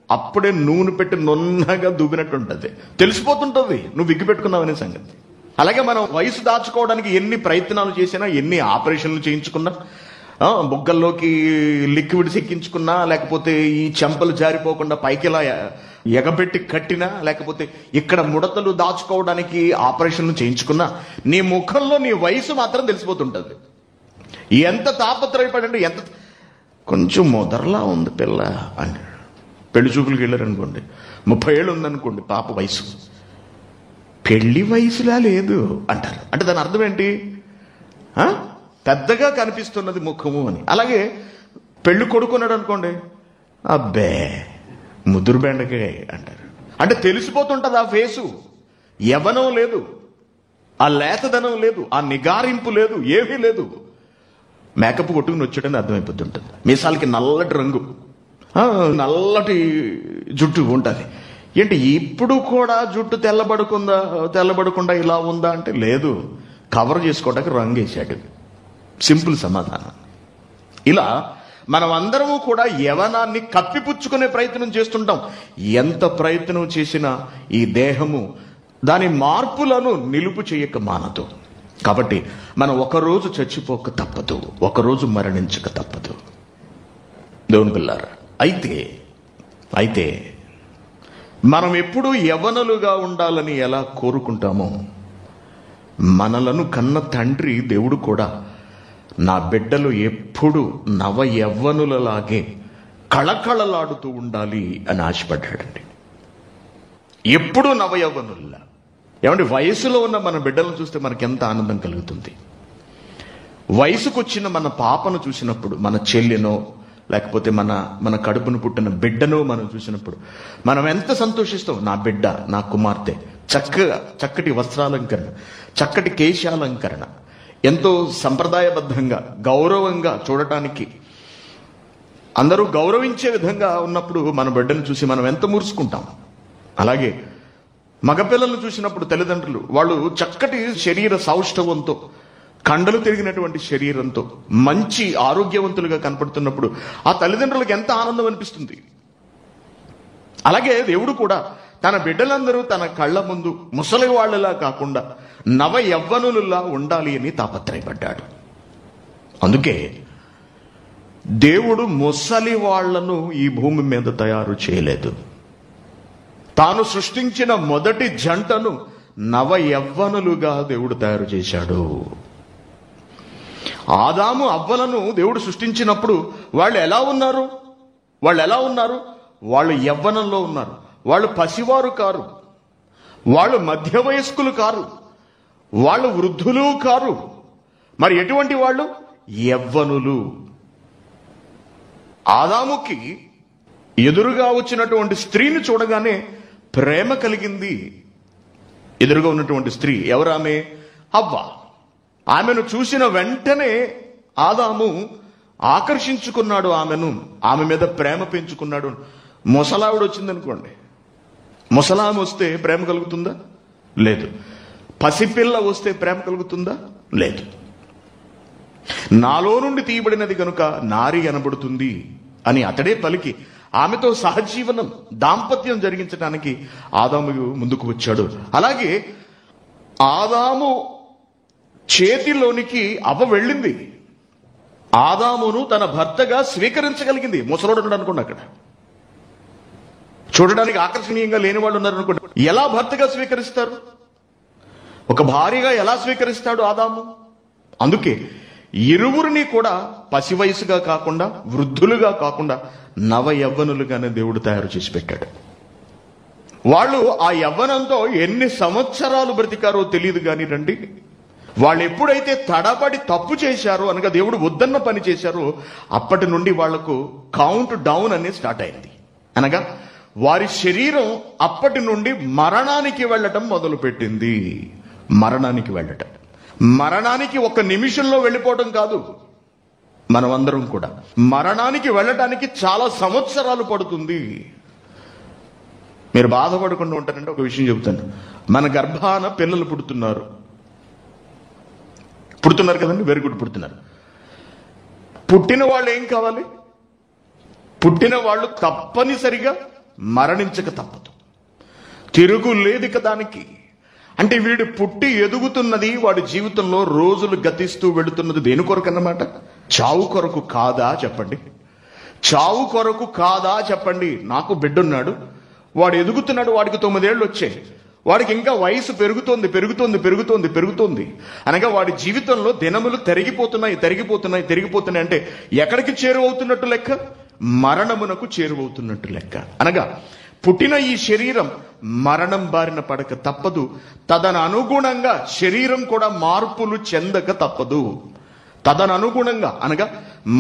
అప్పుడే నూనె పెట్టి నున్నగా దువ్వినట్టు ఉంటుంది, తెలిసిపోతుంటుంది నువ్వు విగ్గు పెట్టుకున్నావనే సంగతి. అలాగే మనం వయసు దాచుకోవడానికి ఎన్ని ప్రయత్నాలు చేసినా, ఎన్ని ఆపరేషన్లు చేయించుకున్నా, బుగ్గల్లోకి లిక్విడ్స్ ఎక్కించుకున్నా, లేకపోతే ఈ చెంపలు జారిపోకుండా పైకి ఇలా ఎగబెట్టి కట్టినా, లేకపోతే ఇక్కడ ముడతలు దాచుకోవడానికి ఆపరేషన్లు చేయించుకున్నా, నీ ముఖంలో నీ వయసు మాత్రం తెలిసిపోతుంటుంది. ఎంత తాపత్రయపడండి, ఎంత కొంచెం మొదర్లా ఉంది పిల్ల అని పెళ్లి చూపులకు వెళ్ళారనుకోండి, 30 ఏళ్ళు ఉందనుకోండి పాప వయసు, పెళ్లి వయసులా లేదు అంటారు. అంటే దాని అర్థం ఏంటి? పెద్దగా కనిపిస్తున్నది ముఖము అని. అలాగే పెళ్లి కొడుకున్నాడు అనుకోండి, అబ్బే ముదురు బెండకాయ అంటారు. అంటే తెలిసిపోతుంటది ఆ ఫేసు. యవ్వనం లేదు, ఆ లేతదనం లేదు, ఆ నిగారింపు లేదు, ఏమీ లేదు. మేకప్ కొట్టుకుని వచ్చాడని అర్థమైపోతుంటుంది. మీసాలకి నల్లటి రంగు, నల్లటి జుట్టు ఉంటుంది. ఏంటి ఇప్పుడు కూడా జుట్టు తెల్లబడకుండా ఇలా ఉందా అంటే లేదు, కవర్ చేసుకోవడానికి రంగు వేసాడు. సింపుల్ సమాధానం. ఇలా మనం అందరము కూడా యవనాన్ని కప్పిపుచ్చుకునే ప్రయత్నం చేస్తుంటాం. ఎంత ప్రయత్నం చేసినా ఈ దేహము దాని మార్పులను నిలుపు చేయక మానదు. కాబట్టి మనం ఒకరోజు చచ్చిపోక తప్పదు, ఒకరోజు మరణించక తప్పదు. దేవుని పిల్లారా, అయితే మనం ఎప్పుడూ యవ్వనులుగా ఉండాలని ఎలా కోరుకుంటామో, మనలను కన్న తండ్రి దేవుడు కూడా నా బిడ్డలు ఎప్పుడు నవ యవ్వనులలాగే కళకళలాడుతూ ఉండాలి అని ఆశపడ్డాడండి. ఎప్పుడూ నవ యవ్వనుల్లా. ఏమంటే వయసులో ఉన్న మన బిడ్డలను చూస్తే మనకి ఎంత ఆనందం కలుగుతుంది. వయసుకు వచ్చిన మన పాపను చూసినప్పుడు, మన చెల్లినో లేకపోతే మన కడుపును పుట్టిన బిడ్డనో మనం చూసినప్పుడు మనం ఎంత సంతోషిస్తాం. నా బిడ్డ, నా కుమార్తె చక్కటి వస్త్రాలంకరణ, చక్కటి కేశాలంకరణ, ఎంతో సంప్రదాయబద్ధంగా గౌరవంగా చూడటానికి అందరూ గౌరవించే విధంగా ఉన్నప్పుడు మన బిడ్డను చూసి మనం ఎంత మురుసుకుంటాం. అలాగే మగపిల్లలను చూసినప్పుడు తల్లిదండ్రులు వాళ్ళు చక్కటి శరీర సౌష్ఠవంతో, కండలు తిరిగినటువంటి శరీరంతో మంచి ఆరోగ్యవంతులుగా కనపడుతున్నప్పుడు ఆ తల్లిదండ్రులకు ఎంత ఆనందం అనిపిస్తుంది. అలాగే దేవుడు కూడా తన బిడ్డలందరూ తన కళ్ళ ముందు ముసలి వాళ్ళలా కాకుండా నవ యవ్వనులులా ఉండాలి అని తాపత్రయపడ్డాడు. అందుకే దేవుడు ముసలి వాళ్లను ఈ భూమి మీద తయారు చేయలేదు. తాను సృష్టించిన మొదటి జంటను నవ యవ్వనులుగా దేవుడు తయారు చేశాడు. ఆదాము అవ్వలను దేవుడు సృష్టించినప్పుడు వాళ్ళు ఎలా ఉన్నారు? వాళ్ళు యవ్వనంలో ఉన్నారు. వాళ్ళు పసివారు కారు, వాళ్ళు మధ్య వయస్కులు కారు, వాళ్ళు వృద్ధులు కారు. మరి ఎటువంటి వాళ్ళు? యవ్వనులు. ఆదాముకి ఎదురుగా వచ్చినటువంటి స్త్రీని చూడగానే ప్రేమ కలిగింది. ఎదురుగా ఉన్నటువంటి స్త్రీ ఎవరామె? హవ్వ. ఆమెను చూసిన వెంటనే ఆదాము ఆకర్షించుకున్నాడు ఆమెను, ఆమె మీద ప్రేమ పెంచుకున్నాడు. ముసలావిడ వచ్చిందనుకోండి, ముసలామె వస్తే ప్రేమ కలుగుతుందా? లేదు. పసిపిల్ల వస్తే ప్రేమ కలుగుతుందా? లేదు. నాలో నుండి తీయబడినది కనుక నారి అనబడుతుంది అని అతడే పలికి ఆమెతో సహజీవనం, దాంపత్యం జరిగించడానికి ఆదాము ముందుకు వచ్చాడు. అలాగే ఆదాము చేతిలోనికి అవ్వ వెళ్ళింది. ఆదామును తన భర్తగా స్వీకరించగలిగింది. ముసలోడు ఉన్నాడు అనుకోండి, అక్కడ చూడడానికి ఆకర్షణీయంగా లేని వాళ్ళు ఉన్నారు అనుకోండి. ఎలా భర్తగా స్వీకరిస్తారు? ఒక భార్యగా ఎలా స్వీకరిస్తాడు ఆదాము? అందుకే ఇరువురిని కూడా పసి వయసుగా కాకుండా, వృద్ధులుగా కాకుండా నవ యవ్వనులుగానే దేవుడు తయారు చేసి పెట్టాడు. వాళ్ళు ఆ యవ్వనంతో ఎన్ని సంవత్సరాలు బ్రతికారో తెలియదు కానీ రండి, వాళ్ళు ఎప్పుడైతే తడబడి తప్పు చేశారో, అనగా దేవుడు వద్దన్న పని చేశారో, అప్పటి నుండి వాళ్లకు కౌంట్ డౌన్ అనేది స్టార్ట్ అయింది. అనగా వారి శరీరం అప్పటి నుండి మరణానికి వెళ్ళటం మొదలు పెట్టింది. మరణానికి ఒక నిమిషంలో వెళ్ళిపోవడం కాదు. మనమందరం కూడా మరణానికి వెళ్ళటానికి చాలా సంవత్సరాలు పడుతుంది. మీరు బాధపడకుండా ఉంటారంటే ఒక విషయం చెబుతాను. మన గర్భాన పిల్లలు పుడుతున్నారు కదండి, వెరీ గుడ్, పుడుతున్నారు. పుట్టిన వాళ్ళు ఏం కావాలి? పుట్టిన వాళ్ళు తప్పనిసరిగా మరణించక తప్పదు. తిరుగు లేదు దానికి. అంటే వీడు పుట్టి ఎదుగుతున్నది, వాడి జీవితంలో రోజులు గతిస్తూ వెళుతున్నది దేని కొరకు అన్నమాట? చావు కొరకు కాదా చెప్పండి? చావు కొరకు కాదా చెప్పండి? నాకు బిడ్డున్నాడు, వాడు ఎదుగుతున్నాడు, వాడికి 9 ఏళ్ళు వచ్చాయి, వాడికి ఇంకా వయసు పెరుగుతోంది అనగా వాడి జీవితంలో దినములు తరిగిపోతున్నాయి అంటే ఎక్కడికి చేరువవుతున్నట్టు లెక్క? మరణమునకు చేరువవుతున్నట్టు లెక్క. అనగా పుట్టిన ఈ శరీరం మరణం బారిన పడక తప్పదు. తదనుగుణంగా శరీరం కూడా మార్పులు చెందక తప్పదు. తదనుగుణంగా అనగా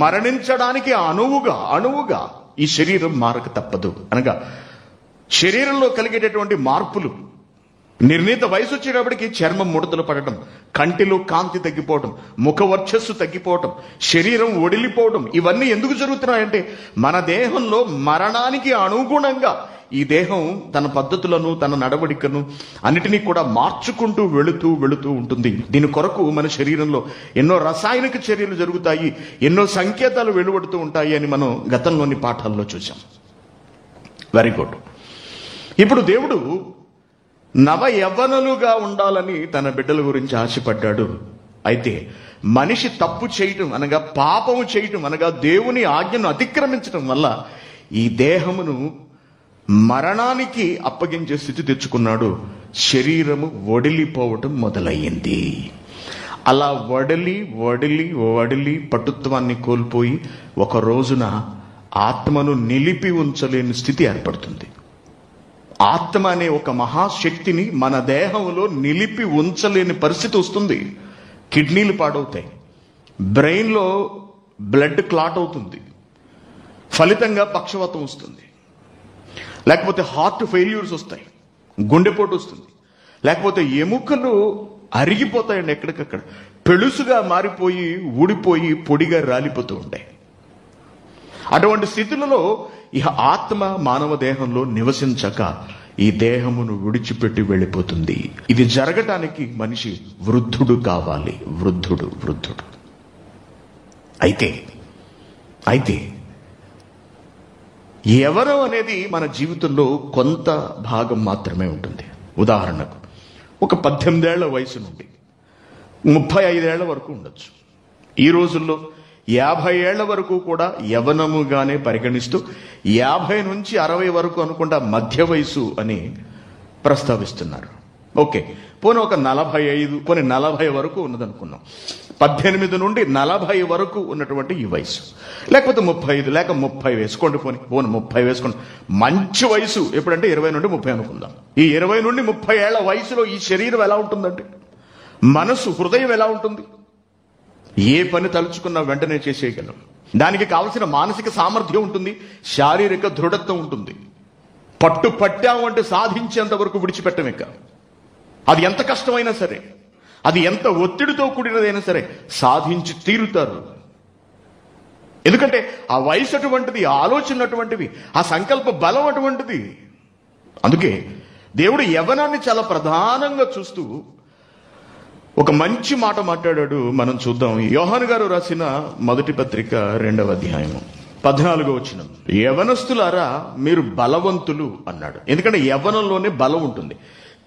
మరణించడానికి అణువుగా ఈ శరీరం మారక తప్పదు. అనగా శరీరంలో కలిగేటటువంటి మార్పులు, నిర్ణీత వయసు వచ్చేటప్పటికి చర్మం ముడతలు పడటం, కంటిలో కాంతి తగ్గిపోవటం, ముఖ వర్చస్సు తగ్గిపోవటం, శరీరం ఒడిలిపోవడం, ఇవన్నీ ఎందుకు జరుగుతున్నాయంటే మన దేహంలో మరణానికి అనుగుణంగా ఈ దేహం తన పద్ధతులను, తన నడవడికను అన్నిటినీ కూడా మార్చుకుంటూ వెళుతూ ఉంటుంది. దీని కొరకు మన శరీరంలో ఎన్నో రసాయనిక చర్యలు జరుగుతాయి, ఎన్నో సంకేతాలు వెలువడుతూ ఉంటాయి అని మనం గతంలోని పాఠాల్లో చూసాం. Very good. ఇప్పుడు దేవుడు నవ యవ్వనులుగా ఉండాలని తన బిడ్డల గురించి ఆశపడ్డాడు. అయితే మనిషి తప్పు చేయటం అనగా, పాపము చేయటం అనగా, దేవుని ఆజ్ఞను అతిక్రమించడం వల్ల ఈ దేహమును మరణానికి అప్పగించే స్థితి తెచ్చుకున్నాడు. శరీరము వడిలిపోవటం మొదలయ్యింది. అలా వడిలి పటుత్వాన్ని కోల్పోయి ఒక రోజున ఆత్మను నిలిపి ఉంచలేని స్థితి ఏర్పడుతుంది. ఆత్మ అనే ఒక మహాశక్తిని మన దేహంలో నిలిపి ఉంచలేని పరిస్థితి వస్తుంది. కిడ్నీలు పాడవుతాయి, బ్రెయిన్లో బ్లడ్ క్లాట్ అవుతుంది, ఫలితంగా పక్షవాతం వస్తుంది, లేకపోతే హార్ట్ ఫెయిల్యూర్స్ వస్తాయి, గుండెపోటు వస్తుంది, లేకపోతే ఎముకలు అరిగిపోతాయండి, ఎక్కడికక్కడ పెళుసుగా మారిపోయి ఊడిపోయి పొడిగా రాలిపోతూ ఉంటాయి. అటువంటి స్థితులలో ఇహ ఆత్మ మానవ దేహంలో నివసించక ఈ దేహమును విడిచిపెట్టి వెళ్ళిపోతుంది. ఇది జరగటానికి మనిషి వృద్ధుడు కావాలి. వృద్ధుడు. అయితే యవ్వనం అనేది మన జీవితంలో కొంత భాగం మాత్రమే ఉంటుంది. ఉదాహరణకు ఒక 18 ఏళ్ల వయసు నుండి 35 ఏళ్ల వరకు ఉండొచ్చు. ఈ రోజుల్లో 50 ఏళ్ల వరకు కూడా యవ్వనముగానే పరిగణిస్తూ 50 నుంచి 60 వరకు అనుకుంటా మధ్య వయసు అని ప్రస్తావిస్తున్నారు. ఓకే, పోనీ ఒక 45, పోనీ 40 వరకు ఉన్నదనుకున్నాం. 18 నుండి 40 వరకు ఉన్నటువంటి ఈ వయసు, లేకపోతే 35 లేక 30 వేసుకోండి, పోనీ 30 వేసుకోండి. మంచి వయసు ఎప్పుడంటే 20 నుండి 30 అనుకుందాం. ఈ 20 నుండి 30 ఏళ్ల వయసులో ఈ శరీరం ఎలా ఉంటుందంటే, మనసు, హృదయం ఎలా ఉంటుంది? ఏ పని తలుచుకున్నా వెంటనే చేసేయగలం. దానికి కావలసిన మానసిక సామర్థ్యం ఉంటుంది, శారీరక దృఢత్వం ఉంటుంది. పట్టు పట్టామంటే సాధించేంత వరకు విడిచిపెట్టమేక. అది ఎంత కష్టమైనా సరే, అది ఎంత ఒత్తిడితో కూడినదైనా సరే సాధించి తీరుతారు. ఎందుకంటే ఆ వయసు అటువంటిది, ఆలోచన అటువంటివి, ఆ సంకల్ప బలం అటువంటిది. అందుకే దేవుడు యవ్వనాన్ని చాలా ప్రధానంగా చూస్తూ ఒక మంచి మాట మాట్లాడాడు. మనం చూద్దాం. యోహాను గారు రాసిన మొదటి పత్రిక 2వ అధ్యాయము 14వ వచనం. యవ్వనస్తులారా మీరు బలవంతులు అన్నాడు. ఎందుకంటే యవ్వనంలోనే బలం ఉంటుంది.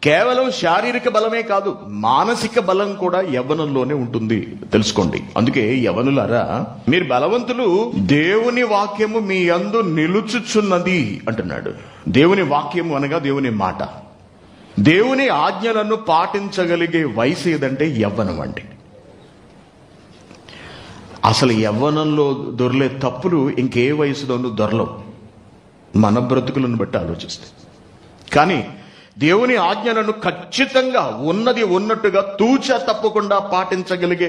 కేవలం శారీరక బలమే కాదు, మానసిక బలం కూడా యవ్వనంలోనే ఉంటుంది, తెలుసుకోండి. అందుకే యవ్వనులారా మీరు బలవంతులు, దేవుని వాక్యము మీ యందు నిలుచుచున్నది అంటున్నాడు. దేవుని వాక్యము అనగా దేవుని మాట. దేవుని ఆజ్ఞలను పాటించగలిగే వయసు ఏదంటే యవ్వనం అండి. అసలు యవ్వనంలో దొరలే తప్పులు ఇంకే వయసులోనూ దొరలవు, మన బ్రతుకులను బట్టి ఆలోచిస్తే. కానీ దేవుని ఆజ్ఞలను ఖచ్చితంగా ఉన్నది ఉన్నట్టుగా తూచా తప్పకుండా పాటించగలిగే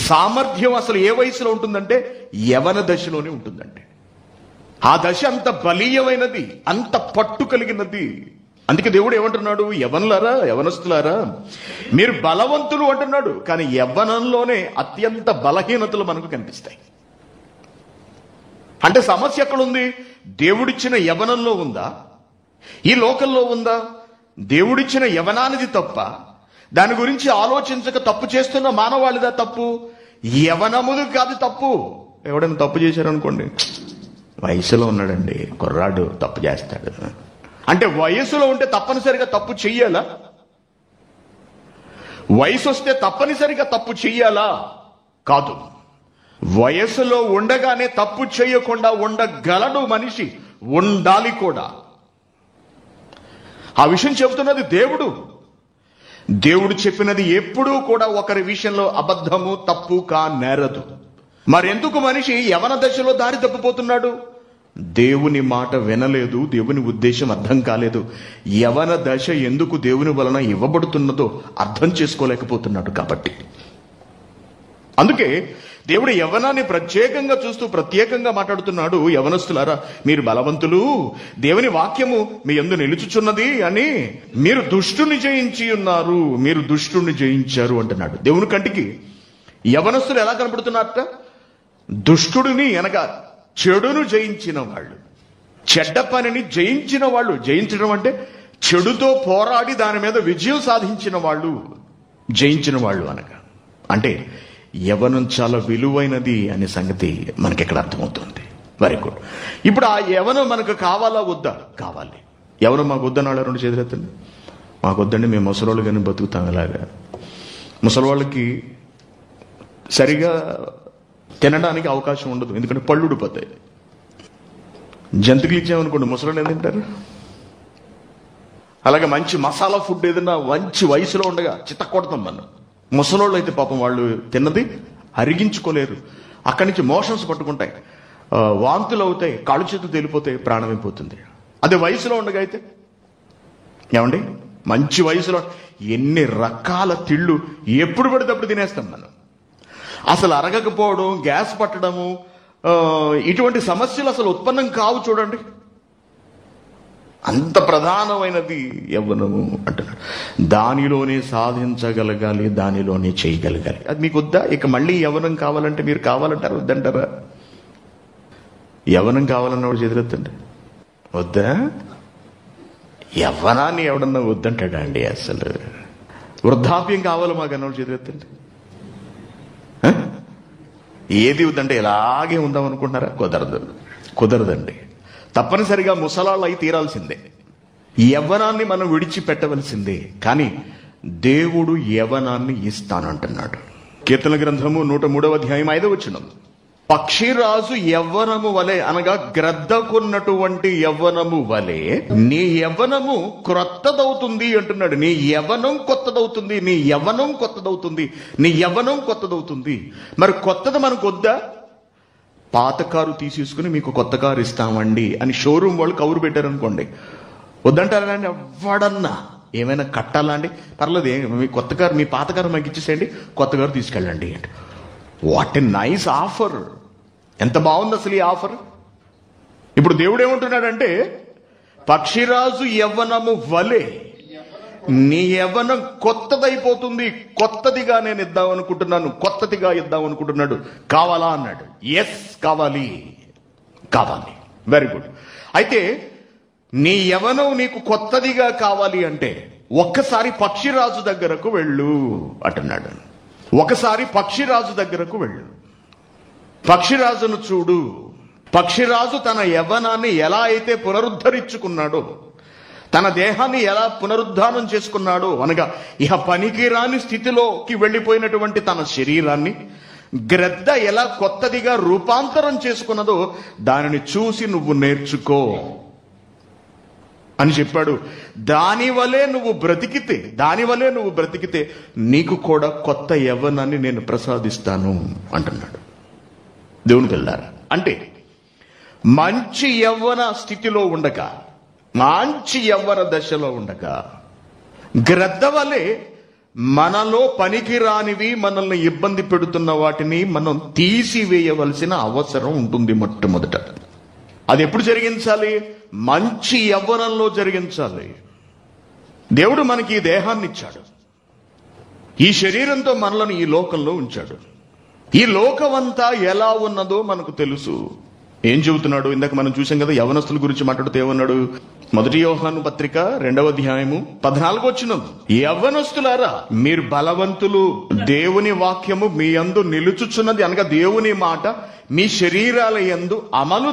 సామర్థ్యం అసలు ఏ వయసులో ఉంటుందంటే యవ్వన దశలోనే ఉంటుందండి. ఆ దశ అంత బలీయమైనది, అంత పట్టు కలిగినది. అందుకే దేవుడు ఏమంటున్నాడు? యవ్వనులారా, యవ్వనస్తులారా మీరు బలవంతులు అంటున్నాడు. కానీ యవ్వనంలోనే అత్యంత బలహీనతలు మనకు కనిపిస్తాయి. అంటే సమస్య ఎక్కడుంది? దేవుడిచ్చిన యవ్వనంలో ఉందా? ఈ లోకంలో ఉందా? దేవుడిచ్చిన యవ్వనానిది తప్ప? దాని గురించి ఆలోచించక తప్పు చేస్తున్న మానవాళిదా తప్పు? యవ్వనముది కాదు తప్పు. ఎవడైనా తప్పు చేశారనుకోండి, వయసులో ఉన్నాడండి కుర్రాడు, తప్పు చేస్తాడు అంటే వయసులో ఉంటే తప్పనిసరిగా తప్పు చెయ్యాలా? వయసు వస్తే తప్పనిసరిగా తప్పు చెయ్యాలా? కాదు. వయసులో ఉండగానే తప్పు చేయకుండా ఉండగలడు మనిషి, ఉండాలి కూడా. ఆ విషయం చెబుతున్నది దేవుడు. దేవుడు చెప్పినది ఎప్పుడూ కూడా ఒకరి విషయంలో అబద్ధము, తప్పు కానేరదు. మరెందుకు మనిషి యవన దశలో దారి తప్పిపోతున్నాడు? దేవుని మాట వినలేదు, దేవుని ఉద్దేశం అర్థం కాలేదు. యవన దశ ఎందుకు దేవుని వలన ఇవ్వబడుతున్నదో అర్థం చేసుకోలేకపోతున్నాడు. కాబట్టి అందుకే దేవుడు యవ్వనాన్ని ప్రత్యేకంగా చూస్తూ ప్రత్యేకంగా మాట్లాడుతున్నాడు. యవనస్తులారా మీరు బలవంతులు, దేవుని వాక్యము మీ యందు నిలుచుచున్నది అని. మీరు దుష్టుని జయించి ఉన్నారు, మీరు దుష్టుని జయించారు అంటున్నాడు. దేవుని కంటికి యవనస్తులు ఎలా కనపడుతున్నారట? దుష్టుడిని అనగా చెడును జయించిన వాళ్ళు. చెడ్డ పనిని జయించిన వాళ్ళు, జయించడం అంటే చెడుతో పోరాడి దాని మీద విజయం సాధించిన వాళ్ళు, జయించిన వాళ్ళు అనగా. అంటే యవ్వనం చాలా విలువైనది అనే సంగతి మనకి ఇక్కడ అర్థమవుతుంది. Very good. ఇప్పుడు ఆ యవ్వనం మనకు కావాలా వద్దా? కావాలి. ఎవరు మాకు వద్దన్నాడు? రెండు చేతులెత్తండి. మాకు వద్దండి, మేము ముసలోళ్ళు కానీ బతుకుతాం ఇలాగా. ముసలివాళ్ళకి సరిగా తినడానికి అవకాశం ఉండదు, ఎందుకంటే పళ్ళు ఊడిపోతాయి. జంతువులు ఇచ్చామనుకోండి, ముసలోళ్ళు ఏం తింటారు? అలాగే మంచి మసాలా ఫుడ్ ఏదైనా మంచి వయసులో ఉండగా చిత్తకొడతాం మనం. ముసలోళ్ళు అయితే పాపం వాళ్ళు తిన్నది అరిగించుకోలేరు, అక్కడి నుంచి మోషన్స్ పట్టుకుంటాయి, వాంతులు అవుతాయి, కాళ్ళు చేతులు తేలిపోతాయి, ప్రాణం అయిపోతుంది. అదే వయసులో ఉండగా అయితే ఏమండి, మంచి వయసులో ఎన్ని రకాల తిళ్ళు ఎప్పుడు పడితే అప్పుడు తినేస్తాం మనం. అసలు అరగకపోవడం, గ్యాస్ పట్టడము, ఇటువంటి సమస్యలు అసలు ఉత్పన్నం కావు. చూడండి, అంత ప్రధానమైనది యవ్వనము అంటున్నాడు. దానిలోనే సాధించగలగాలి, దానిలోనే చేయగలగాలి. అది మీకు వద్దా? ఇక మళ్ళీ యవ్వనం కావాలంటే మీరు కావాలంటారా వద్దంటారా? యవ్వనం కావాలన్నవాడు చేతులెత్తండి. వద్దా? యవ్వనాన్ని ఎవడన్నా వద్దంటాడా అండి? అసలు వృద్ధాప్యం కావాలి మాకు అన్నవాడు చేతులెత్తండి. ఏది వద్దంటే ఇలాగే ఉందాం అనుకుంటున్నారా? కుదరదండి. తప్పనిసరిగా ముసలాళ్ళు అయి తీరాల్సిందే. యవ్వనాన్ని మనం విడిచిపెట్టవలసిందే. కానీ దేవుడు యవ్వనాన్ని ఇస్తానంటున్నాడు. కీర్తన గ్రంథము 103:5 పక్షిరాజు యవ్వనము వలె, అనగా గ్రద్దకున్నటువంటి యవ్వనము వలె నీ యవ్వనము క్రొత్తదవుతుంది అంటున్నాడు. నీ యవ్వనం కొత్తదవుతుంది, నీ యవ్వనం కొత్తదవుతుంది, నీ యవ్వనం కొత్తదవుతుంది. మరి కొత్తది మనకు వద్దా? పాత కారు తీసేసుకుని మీకు కొత్త కారు ఇస్తామండి అని షోరూమ్ వాళ్ళు కౌరు పెట్టారనుకోండి, వద్దంటారా అండి? ఎవడన్నా ఏమైనా కట్టాలా అండి? పర్లేదు, మీ కొత్త కారు, మీ పాత కారు మాకు ఇచ్చేసేయండి, కొత్త కారు తీసుకెళ్ళండి అంటే. What a nice offer! ఎంత బాగుంది అసలు ఈ ఆఫర్. ఇప్పుడు దేవుడు ఏమంటున్నాడంటే, పక్షిరాజు యవ్వనము వలె నీ యవ్వనం కొత్తదైపోతుంది, కొత్తదిగా నేను ఇద్దాం అనుకుంటున్నాను, కొత్తదిగా ఇద్దాం అనుకుంటున్నాడు. కావాలా అన్నాడు. ఎస్, కావాలి. Very good. అయితే నీ యవ్వనం నీకు కొత్తదిగా కావాలి అంటే ఒక్కసారి పక్షిరాజు దగ్గరకు వెళ్ళు అంటున్నాడు. ఒకసారి పక్షిరాజు దగ్గరకు వెళ్ళు, పక్షిరాజును చూడు. పక్షిరాజు తన యవ్వనాన్ని ఎలా అయితే పునరుద్ధరించుకున్నాడో, తన దేహాన్ని ఎలా పునరుద్ధానం చేసుకున్నాడో, అనగా ఇహ పనికిరాని స్థితిలోకి వెళ్ళిపోయినటువంటి తన శరీరాన్ని గ్రద్ద ఎలా కొత్తదిగా రూపాంతరం చేసుకున్నదో దానిని చూసి నువ్వు నేర్చుకో అని చెప్పాడు. దానివలే నువ్వు బ్రతికితే నీకు కూడా కొత్త యవ్వనాన్ని నేను ప్రసాదిస్తాను అంటున్నాడు. దేవుని పిల్లారా, అంటే మంచి యవ్వన స్థితిలో ఉండగా, మంచి యవ్వన దశలో ఉండగా గ్రద్ద వలె మనలో పనికిరానివి, మనల్ని ఇబ్బంది పెడుతున్న వాటిని మనం తీసివేయవలసిన అవసరం ఉంటుంది. మొట్టమొదట అది ఎప్పుడు జరిగించాలి? మంచి యవ్వనంలో జరిగించాలి. దేవుడు మనకి ఈ దేహాన్ని ఇచ్చాడు, ఈ శరీరంతో మనలను ఈ లోకంలో ఉంచాడు. ఈ లోకమంతా ఎలా ఉన్నదో మనకు తెలుసు. ఏం చెబుతున్నాడు? ఇందాక మనం చూసాం కదా, యవనస్తుల గురించి మాట్లాడుతూ ఏమన్నాడు? 1 యోహాను పత్రిక 2:14 యవ్వనస్తులారా, మీరు బలవంతులు, దేవుని వాక్యము మీ యందు నిలుచుచున్నది, అనగా దేవుని మాట మీ శరీరాల యందు అమలు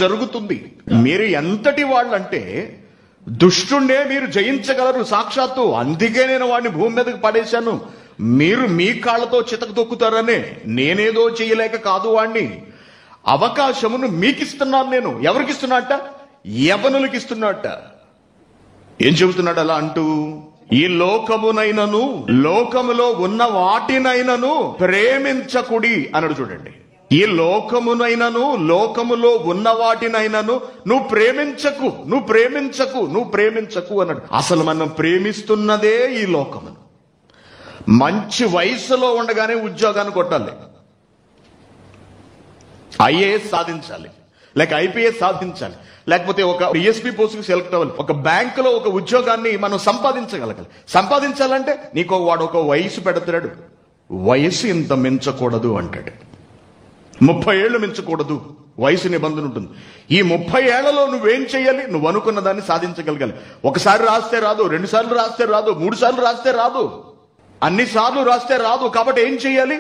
జరుగుతుంది. మీరు ఎంతటి వాళ్ళంటే దుష్టుణ్ణే మీరు జయించగలరు సాక్షాత్తు. అందుకే నేను వాడిని భూమి మీదకి పడేశాను. మీరు మీ కాళ్ళతో చితక తొక్కుతారనే, నేనేదో చేయలేక కాదు, వాడిని అవకాశమును మీకిస్తున్నాను నేను. ఎవరికి ఇస్తున్నట్ట? యవ్వనులకి ఇస్తున్నట్ట. ఏం చెబుతున్నాడు అలా అంటూ? ఈ లోకమునైనను లోకములో ఉన్న వాటినైనను ప్రేమించకుడి అన్నాడు. చూడండి, ఈ లోకమునైనను లోకములో ఉన్న వాటినైనను నువ్వు ప్రేమించకు అన్నాడు. అసలు మనం ప్రేమిస్తున్నదే ఈ లోకమును. మంచి వయసులో ఉండగానే ఉద్యోగాన్ని కొట్టాలి, ఐఏఎస్ సాధించాలి, లేక ఐపీఎస్ సాధించాలి, లేకపోతే ఒక ఈఎస్పీ పోస్ట్కి సెలెక్ట్ అవ్వాలి, ఒక బ్యాంకులో ఒక ఉద్యోగాన్ని మనం సంపాదించాలంటే నీకు వాడు ఒక వయసు పెడతాడు. వయసు ఇంత మించకూడదు అంటాడు, 30 ఏళ్ళు మించకూడదు వయసు నిబంధన ఉంటుంది. ఈ 30 ఏళ్లలో నువ్వేం చేయాలి? నువ్వు అనుకున్న దాన్ని సాధించగలగాలి. ఒకసారి రాస్తే రాదు, 2 సార్లు రాస్తే రాదు, 3 సార్లు రాస్తే రాదు, అన్ని సార్లు రాస్తే రాదు. కాబట్టి ఏం చేయాలి?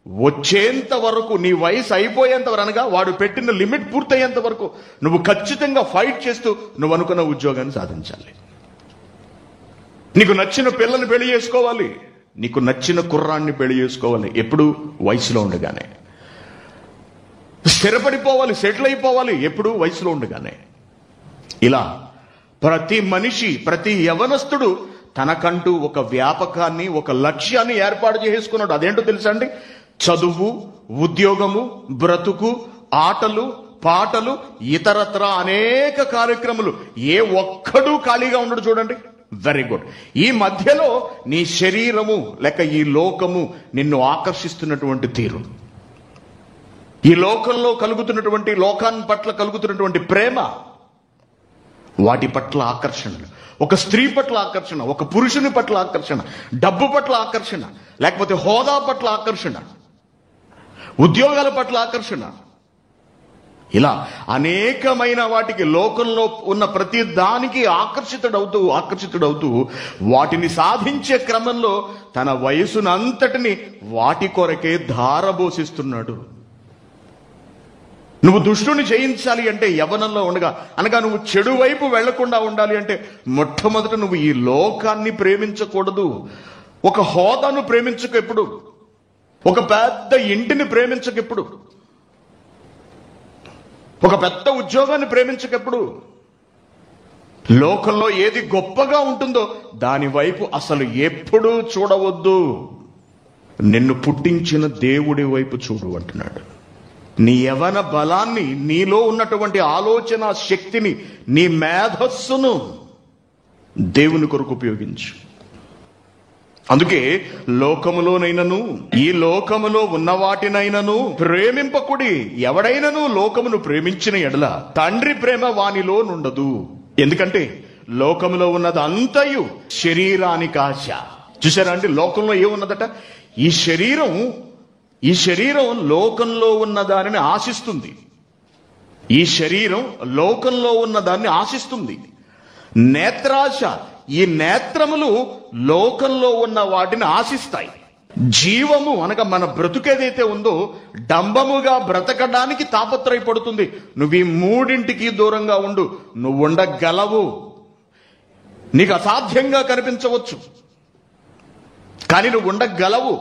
వచ్చేంత వరకు, నీ వయసు అయిపోయేంత వరకు, అనగా వాడు పెట్టిన లిమిట్ పూర్తయ్యేంత వరకు నువ్వు ఖచ్చితంగా ఫైట్ చేస్తూ నువ్వు అనుకున్న ఉద్యోగాన్ని సాధించాలి. నీకు నచ్చిన పిల్లని పెళ్లి చేసుకోవాలి, నీకు నచ్చిన కుర్రాన్ని పెళ్లి చేసుకోవాలి. ఎప్పుడు? వయసులో ఉండగానే. స్థిరపడిపోవాలి, సెటిల్ అయిపోవాలి. ఎప్పుడు? వయసులో ఉండగానే. ఇలా ప్రతి మనిషి, ప్రతి యవనస్తుడు తనకంటూ ఒక వ్యాపకాన్ని, ఒక లక్ష్యాన్ని ఏర్పాటు చేసుకున్నాడు. అదేంటో తెలుసా అండి? చదువు, ఉద్యోగము, బ్రతుకు, ఆటలు, పాటలు, ఇతరత్ర అనేక కార్యక్రమాలు. ఏ ఒక్కడూ ఖాళీగా ఉండడు. చూడండి, వెరీ గుడ్. ఈ మధ్యలో నీ శరీరము లేక ఈ లోకము నిన్ను ఆకర్షిస్తున్నటువంటి తీరు, ఈ లోకంలో కలుగుతున్నటువంటి, లోకాన్ని పట్ల కలుగుతున్నటువంటి ప్రేమ, వాటి పట్ల ఆకర్షణలు, ఒక స్త్రీ పట్ల ఆకర్షణ, ఒక పురుషుని పట్ల ఆకర్షణ, డబ్బు పట్ల ఆకర్షణ, లేకపోతే హోదా పట్ల ఆకర్షణ, ఉద్యోగాల పట్ల ఆకర్షణ, ఇలా అనేకమైన వాటికి, లోకంలో ఉన్న ప్రతి దానికి ఆకర్షితుడవుతూ వాటిని సాధించే క్రమంలో తన వయసునంతటిని వాటి కొరకే ధారబోసిస్తున్నాడు. నువ్వు దుష్టుని జయించాలి అంటే యవ్వనంలో ఉండగా, అనగా నువ్వు చెడు వైపు వెళ్లకుండా ఉండాలి అంటే మొట్టమొదట నువ్వు ఈ లోకాన్ని ప్రేమించకూడదు. ఒక హోదాను ప్రేమించకు ఎప్పుడు, ఒక పెద్ద ఇంటిని ప్రేమించకెప్పుడు, ఒక పెద్ద ఉద్యోగాన్ని ప్రేమించకెప్పుడు. లోకంలో ఏది గొప్పగా ఉంటుందో దాని వైపు అసలు ఎప్పుడూ చూడవద్దు. నిన్ను పుట్టించిన దేవుడి వైపు చూడు అంటున్నాడు. నీ యవ్వన బలాన్ని, నీలో ఉన్నటువంటి ఆలోచన శక్తిని, నీ మేధస్సును దేవుని కొరకు ఉపయోగించు. అందుకే లోకములోనైనను, ఈ లోకములో ఉన్న వాటినైనను ప్రేమింపకుడి. ఎవడైనను లోకమును ప్రేమించిన ఎడల తండ్రి ప్రేమ వానిలో నుండదు. ఎందుకంటే లోకములో ఉన్నది అంతయు శరీరానికి ఆశ. చూసారా అండి, లోకంలో ఏమున్నదట? ఈ శరీరం లోకంలో ఉన్న దానిని ఆశిస్తుంది. ఈ శరీరం లోకంలో ఉన్న దాన్ని ఆశిస్తుంది. నేత్రాశ, ఈ నేత్రములు లోకంలో ఉన్న వాటిని ఆశిస్తాయి. జీవము అనగా మన బ్రతుకేదైతే ఉందో డంబముగా బ్రతకడానికి తాపత్రయపడుతుంది. నువ్వు ఈ మూడింటికి దూరంగా ఉండు, నువ్వు ఉండగలవు. నీకు అసాధ్యంగా కనిపించవచ్చు, కానీ నువ్వు ఉండగలవు.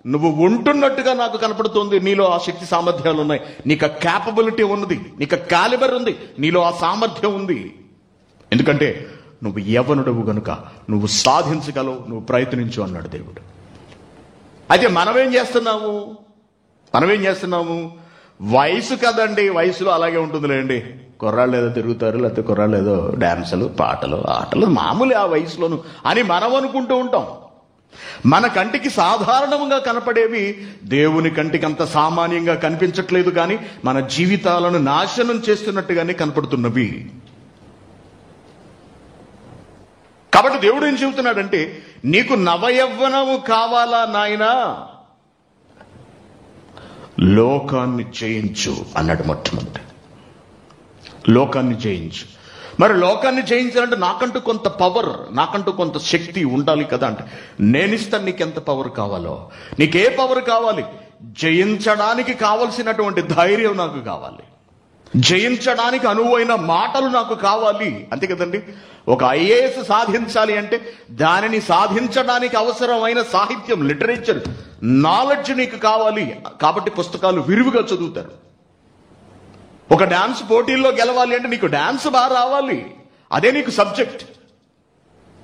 నువ్వు ఉంటున్నట్టుగా నాకు కనపడుతుంది. నీలో ఆ శక్తి సామర్థ్యాలు ఉన్నాయి, నీకు ఆ క్యాపబిలిటీ ఉన్నది, నీకు ఆ కాలిబర్ ఉంది, నీలో ఆ సామర్థ్యం ఉంది. ఎందుకంటే నువ్వు యవ్వనుడవు గనుక నువ్వు సాధించగలవు, నువ్వు ప్రయత్నించు అన్నాడు దేవుడు. అయితే మనమేం చేస్తున్నాము? వయసు కదండి, వయసులో అలాగే ఉంటుందిలేండి. కుర్రాళ్ళు ఏదో తిరుగుతారు, లేకపోతే కుర్రాళ్ళు ఏదో డాన్సులు, పాటలు, ఆటలు మామూలు ఆ వయసులోను అని మనం అనుకుంటూ ఉంటాం. మన కంటికి సాధారణంగా కనపడేవి దేవుని కంటికి అంత సామాన్యంగా కనిపించట్లేదు, కానీ మన జీవితాలను నాశనం చేస్తున్నట్టుగానే కనపడుతున్నవి. కాబట్టి దేవుడు ఏం చెబుతున్నాడంటే, నీకు నవయవ్వనము కావాలా నాయనా, లోకాన్ని జయించు అన్నాడు. మొట్టమొదటి లోకాన్ని జయించు. మరి లోకాన్ని జయించాలంటే నాకంటూ కొంత పవర్, నాకంటూ కొంత శక్తి ఉండాలి కదా. అంటే నేనిస్తాను నీకెంత పవర్ కావాలో. నీకే పవర్ కావాలి? జయించడానికి కావలసినటువంటి ధైర్యం నాకు కావాలి, జయించడానికి అనువైన మాటలు నాకు కావాలి. అంతే కదండి. ఒక ఐఏఎస్ సాధించాలి అంటే దానిని సాధించడానికి అవసరమైన సాహిత్యం, లిటరేచర్, నాలెడ్జ్ నీకు కావాలి. కాబట్టి పుస్తకాలు విరివిగా చదువుతారు. ఒక డాన్స్ పోటీల్లో గెలవాలి అంటే నీకు డాన్స్ బాగా రావాలి, అదే నీకు సబ్జెక్ట్.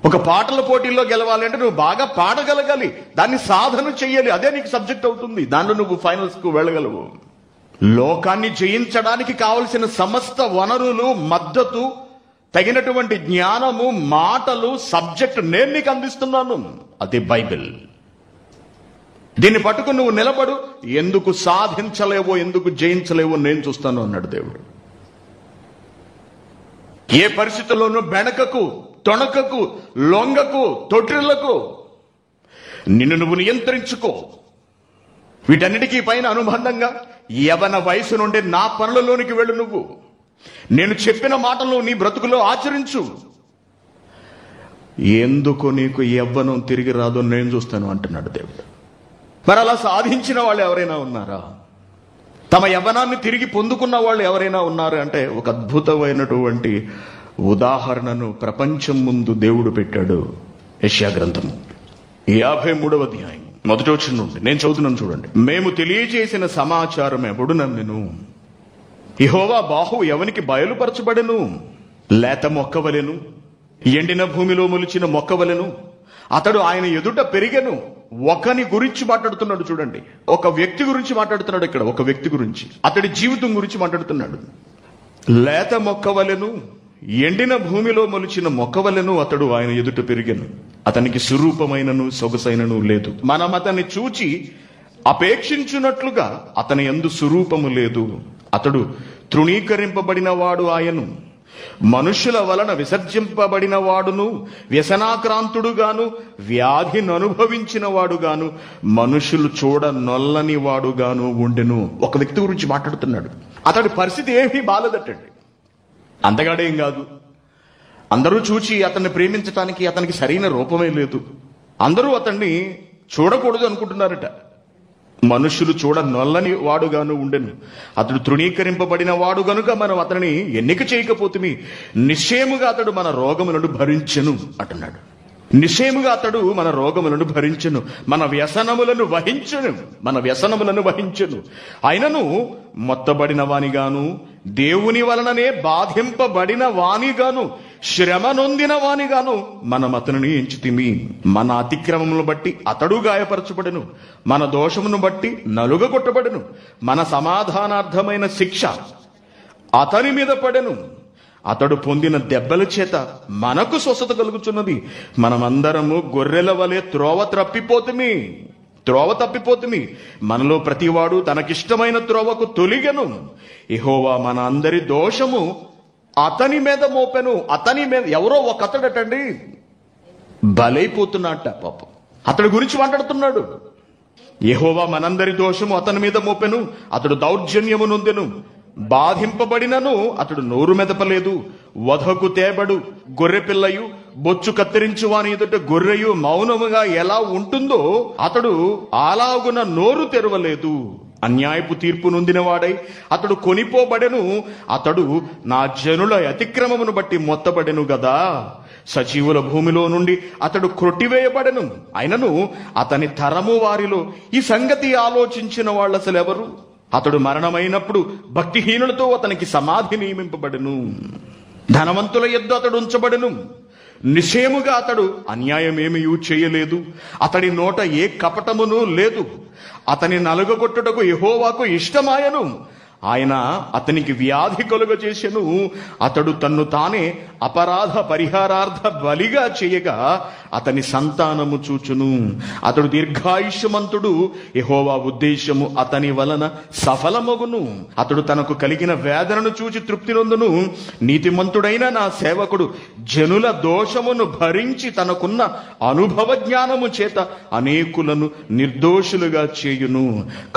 ఒక పాటల పోటీల్లో గెలవాలి అంటే నువ్వు బాగా పాడగలగాలి, దాన్ని సాధన చెయ్యాలి, అదే నీకు సబ్జెక్ట్ అవుతుంది. దానిలో నువ్వు ఫైనల్స్ కు వెళ్ళగలవు. లోకాన్ని జయించడానికి కావలసిన సమస్త వనరులు, మద్దతు, తగినటువంటి జ్ఞానము, మాటలు, సబ్జెక్ట్ నేను నీకు అందిస్తున్నాను. అదే బైబిల్. దీన్ని పట్టుకుని నువ్వు నిలబడు. ఎందుకు సాధించలేవో, ఎందుకు జయించలేవో నేను చూస్తాను అన్నాడు దేవుడు. ఏ పరిస్థితుల్లోనూ బెణకకు, తొణకకు, లొంగకు, తొట్టిల్లకు. నిన్ను నువ్వు నియంత్రించుకో. వీటన్నిటికీ పైన అనుబంధంగా యవన వయసు నుండి నా పనులలోనికి వెళ్ళు, నువ్వు నేను చెప్పిన మాటలు నీ బ్రతుకులో ఆచరించు. ఎందుకు నీకు యవ్వనం తిరిగి రాదు నేను చూస్తాను అంటున్నాడు దేవుడు. మరి అలా సాధించిన వాళ్ళు ఎవరైనా ఉన్నారా? తమ యవ్వనాన్ని తిరిగి పొందుకున్న వాళ్ళు ఎవరైనా ఉన్నారు అంటే ఒక అద్భుతమైనటువంటి ఉదాహరణను ప్రపంచం ముందు దేవుడు పెట్టాడు. యెషయా గ్రంథము 53వ అధ్యాయం 1వ వచనం నుండి నేను చదువుతున్నాను చూడండి. మేము తెలియజేసిన సమాచారం ఎప్పుడు నమ్మెను? యెహోవా బాహువు ఎవనికి బయలుపరచబడెను? లేత మొక్కవలెను, ఎండిన భూమిలో మొలిచిన మొక్కవలెను అతడు ఆయన ఎదుట పెరిగెను. ఒకని గురించి మాట్లాడుతున్నాడు చూడండి. ఒక వ్యక్తి గురించి మాట్లాడుతున్నాడు ఇక్కడ. ఒక వ్యక్తి గురించి, అతడి జీవితం గురించి మాట్లాడుతున్నాడు. లేత మొక్కవలెను, ఎండిన భూమిలో మొలిచిన మొక్కవలెను అతడు ఆయన ఎదుట పెరిగెను. అతనికి సురూపమైనను సొగసైనను లేదు. మనం అతన్ని చూచి అపేక్షించున్నట్లుగా అతని యందు సురూపము లేదు. అతడు తృణీకరింపబడిన వాడు ఆయను, మనుషుల వలన విసర్జింపబడిన వాడును, వ్యసనాక్రాంతుడుగాను, వ్యాధిని అనుభవించిన వాడుగాను, మనుషులు చూడ నొల్లని వాడుగాను ఉండెను. ఒక వ్యక్తి గురించి మాట్లాడుతున్నాడు. అతడి పరిస్థితి ఏమీ బాలేదటండి. అందగాడేం కాదు. అందరూ చూచి అతన్ని ప్రేమించటానికి అతనికి సరైన రూపమే లేదు. అందరూ అతన్ని చూడకూడదు అనుకుంటున్నారట. మనుషులు చూడ నొల్లని వాడుగాను ఉండెను. అతడు తృణీకరింపబడిన వాడు గనుక మనం అతనిని ఎన్నిక చేయకపోతే నిశ్చయముగా అతడు మన రోగములను భరించెను అంటున్నాడు. నిశ్చయముగా అతడు మన రోగములను భరించెను, మన వ్యసనములను వహించెను. అయినను మొత్తబడిన వానిగాను, దేవుని వలననే బాధింపబడిన వానిగాను, శ్రమ నొందిన వానిగాను మనం అతనిని ఎంచితిమి. మన అతిక్రమములను బట్టి అతడు గాయపరచబడెను, మన దోషమును బట్టి నలుగగొట్టబడెను. మన సమాధానార్థమైన శిక్ష అతని మీద పడెను, అతడు పొందిన దెబ్బల చేత మనకు స్వస్థత కలుగుచున్నది. మనమందరము గొర్రెల వలె త్రోవ తప్పిపోతుమి. మనలో ప్రతివాడు తనకిష్టమైన త్రోవకు తొలిగెను. యెహోవా మన అందరి దోషము అతని మీద మోపెను. అతని మీద ఎవరో ఒక అతడటండి బలైపోతున్నట్ట పాపం. అతడి గురించి మాట్లాడుతున్నాడు. యెహోవా మనందరి దోషము అతని మీద మోపెను, అతడు దౌర్జన్యము నొందెను. బాధింపబడినను అతడు నోరు మెదపలేదు. వధకు తేబడు గొర్రె పిల్లయు, బొచ్చు కత్తిరించు వాని ఎదుట గొర్రెయు మౌనముగా ఎలా ఉంటుందో అతడు అలాగున నోరు తెరవలేదు. అన్యాయపు తీర్పు నొందిన వాడై అతడు కొనిపోబడెను. అతడు నా జనుల అతిక్రమమును బట్టి మొత్తబడెను గదా. సజీవుల భూమిలో నుండి అతడు క్రొట్టివేయబడెను. అయినను అతని తరము వారిలో ఈ సంగతి ఆలోచించిన వాళ్ళు అసలు ఎవరు? అతడు మరణమైనప్పుడు భక్తిహీనులతో అతనికి సమాధి నియమింపబడెను. ధనవంతుల యొద్ద అతడు ఉంచబడెను. నిశ్చయముగా అతడు అన్యాయమేమీ చేయలేదు, అతడి నోట ఏ కపటమును లేదు. అతని నలుగగొట్టుటకు యెహోవాకు ఇష్టమాయను. ఆయన అతనికి వ్యాధి కలుగజేసెను. అతడు తన్ను తానే అపరాధ పరిహారార్థ బలిగా చేయగా అతని సంతానము చూచును. అతడు దీర్ఘాయుష్యమంతుడు, యెహోవా ఉద్దేశము అతని వలన సఫలమగును. అతడు తనకు కలిగిన వేదనను చూచి తృప్తి నొందును. నీతిమంతుడైన నా సేవకుడు జనుల దోషమును భరించి తనకున్న అనుభవ జ్ఞానము చేత అనేకులను నిర్దోషులుగా చేయును.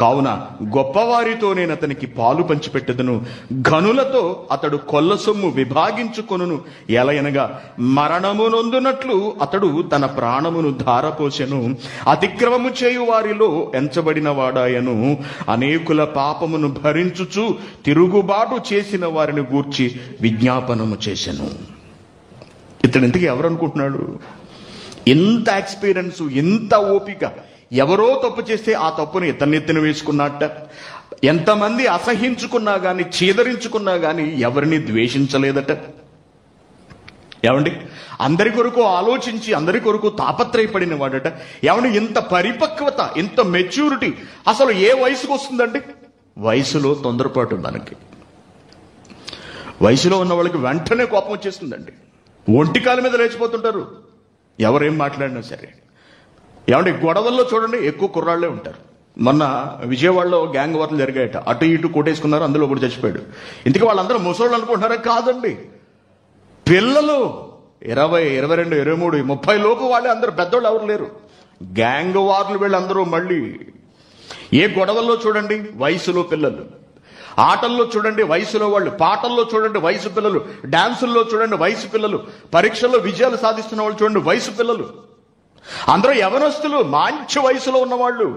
కావున గొప్పవారితో నేను అతనికి పాలు పంచిపెట్టెదను, ఘనులతో అతడు కొల్ల సొమ్ము విభాగించుకొనును. ఎలయనగా మరణము నొందునట్లు అతడు తన ప్రాణమును ధారపోసెను. అతిక్రమము చేయు వారిలో ఎంచబడిన వాడాయను. అనేకుల పాపమును భరించుచు తిరుగుబాటు చేసిన వారిని గూర్చి విజ్ఞాపనము చేసెను. ఇతడు ఇంతకీ ఎవరు అనుకుంటున్నాడు? ఎంత ఎక్స్పీరియన్స్, ఎంత ఓపిక. ఎవరో తప్పు చేస్తే ఆ తప్పును ఇతన్నెత్తిన వేసుకున్నట్ట. ఎంతమంది అసహించుకున్నా గాని, చీదరించుకున్నా గాని ఎవరిని ద్వేషించలేదట. ఏమండి, అందరి కొరకు ఆలోచించి అందరి కొరకు తాపత్రయపడిన వాడట. ఏమండి, ఇంత పరిపక్వత, ఇంత మెచ్యూరిటీ అసలు ఏ వయసుకు వస్తుందండి? వయసులో తొందరపాటు. మనకి వయసులో ఉన్న వాళ్ళకి వెంటనే కోపం వచ్చేస్తుందండి. ఒంటికాల మీద లేచిపోతుంటారు ఎవరేం మాట్లాడినా సరే. ఏమంటే గొడవల్లో చూడండి ఎక్కువ కుర్రాళ్లే ఉంటారు. మొన్న విజయవాడలో గ్యాంగ్ వార్లు జరిగాయట. అటు ఇటు కోటేసుకున్నారు, అందులో ఒకటి చచ్చిపోయాడు. ఇంతకీ వాళ్ళందరూ ముసలోళ్ళు అనుకుంటున్నారా? కాదండి, పిల్లలు 20, 22, 23, 30 లోపు వాళ్ళే అందరూ. పెద్దోళ్ళు ఎవరు లేరు. గ్యాంగ్ వార్లు వీళ్ళందరూ మళ్ళీ ఏ గొడవల్లో చూడండి వయసులో పిల్లలు, ఆటల్లో చూడండి వయసులో వాళ్ళు, పాటల్లో చూడండి వయసు పిల్లలు, డాన్సుల్లో చూడండి వయసు పిల్లలు, పరీక్షల్లో విజయాలు సాధిస్తున్న వాళ్ళు చూడండి వయసు పిల్లలు. అందరూ యవనస్తులు, మంచి వయసులో ఉన్నవాళ్ళు.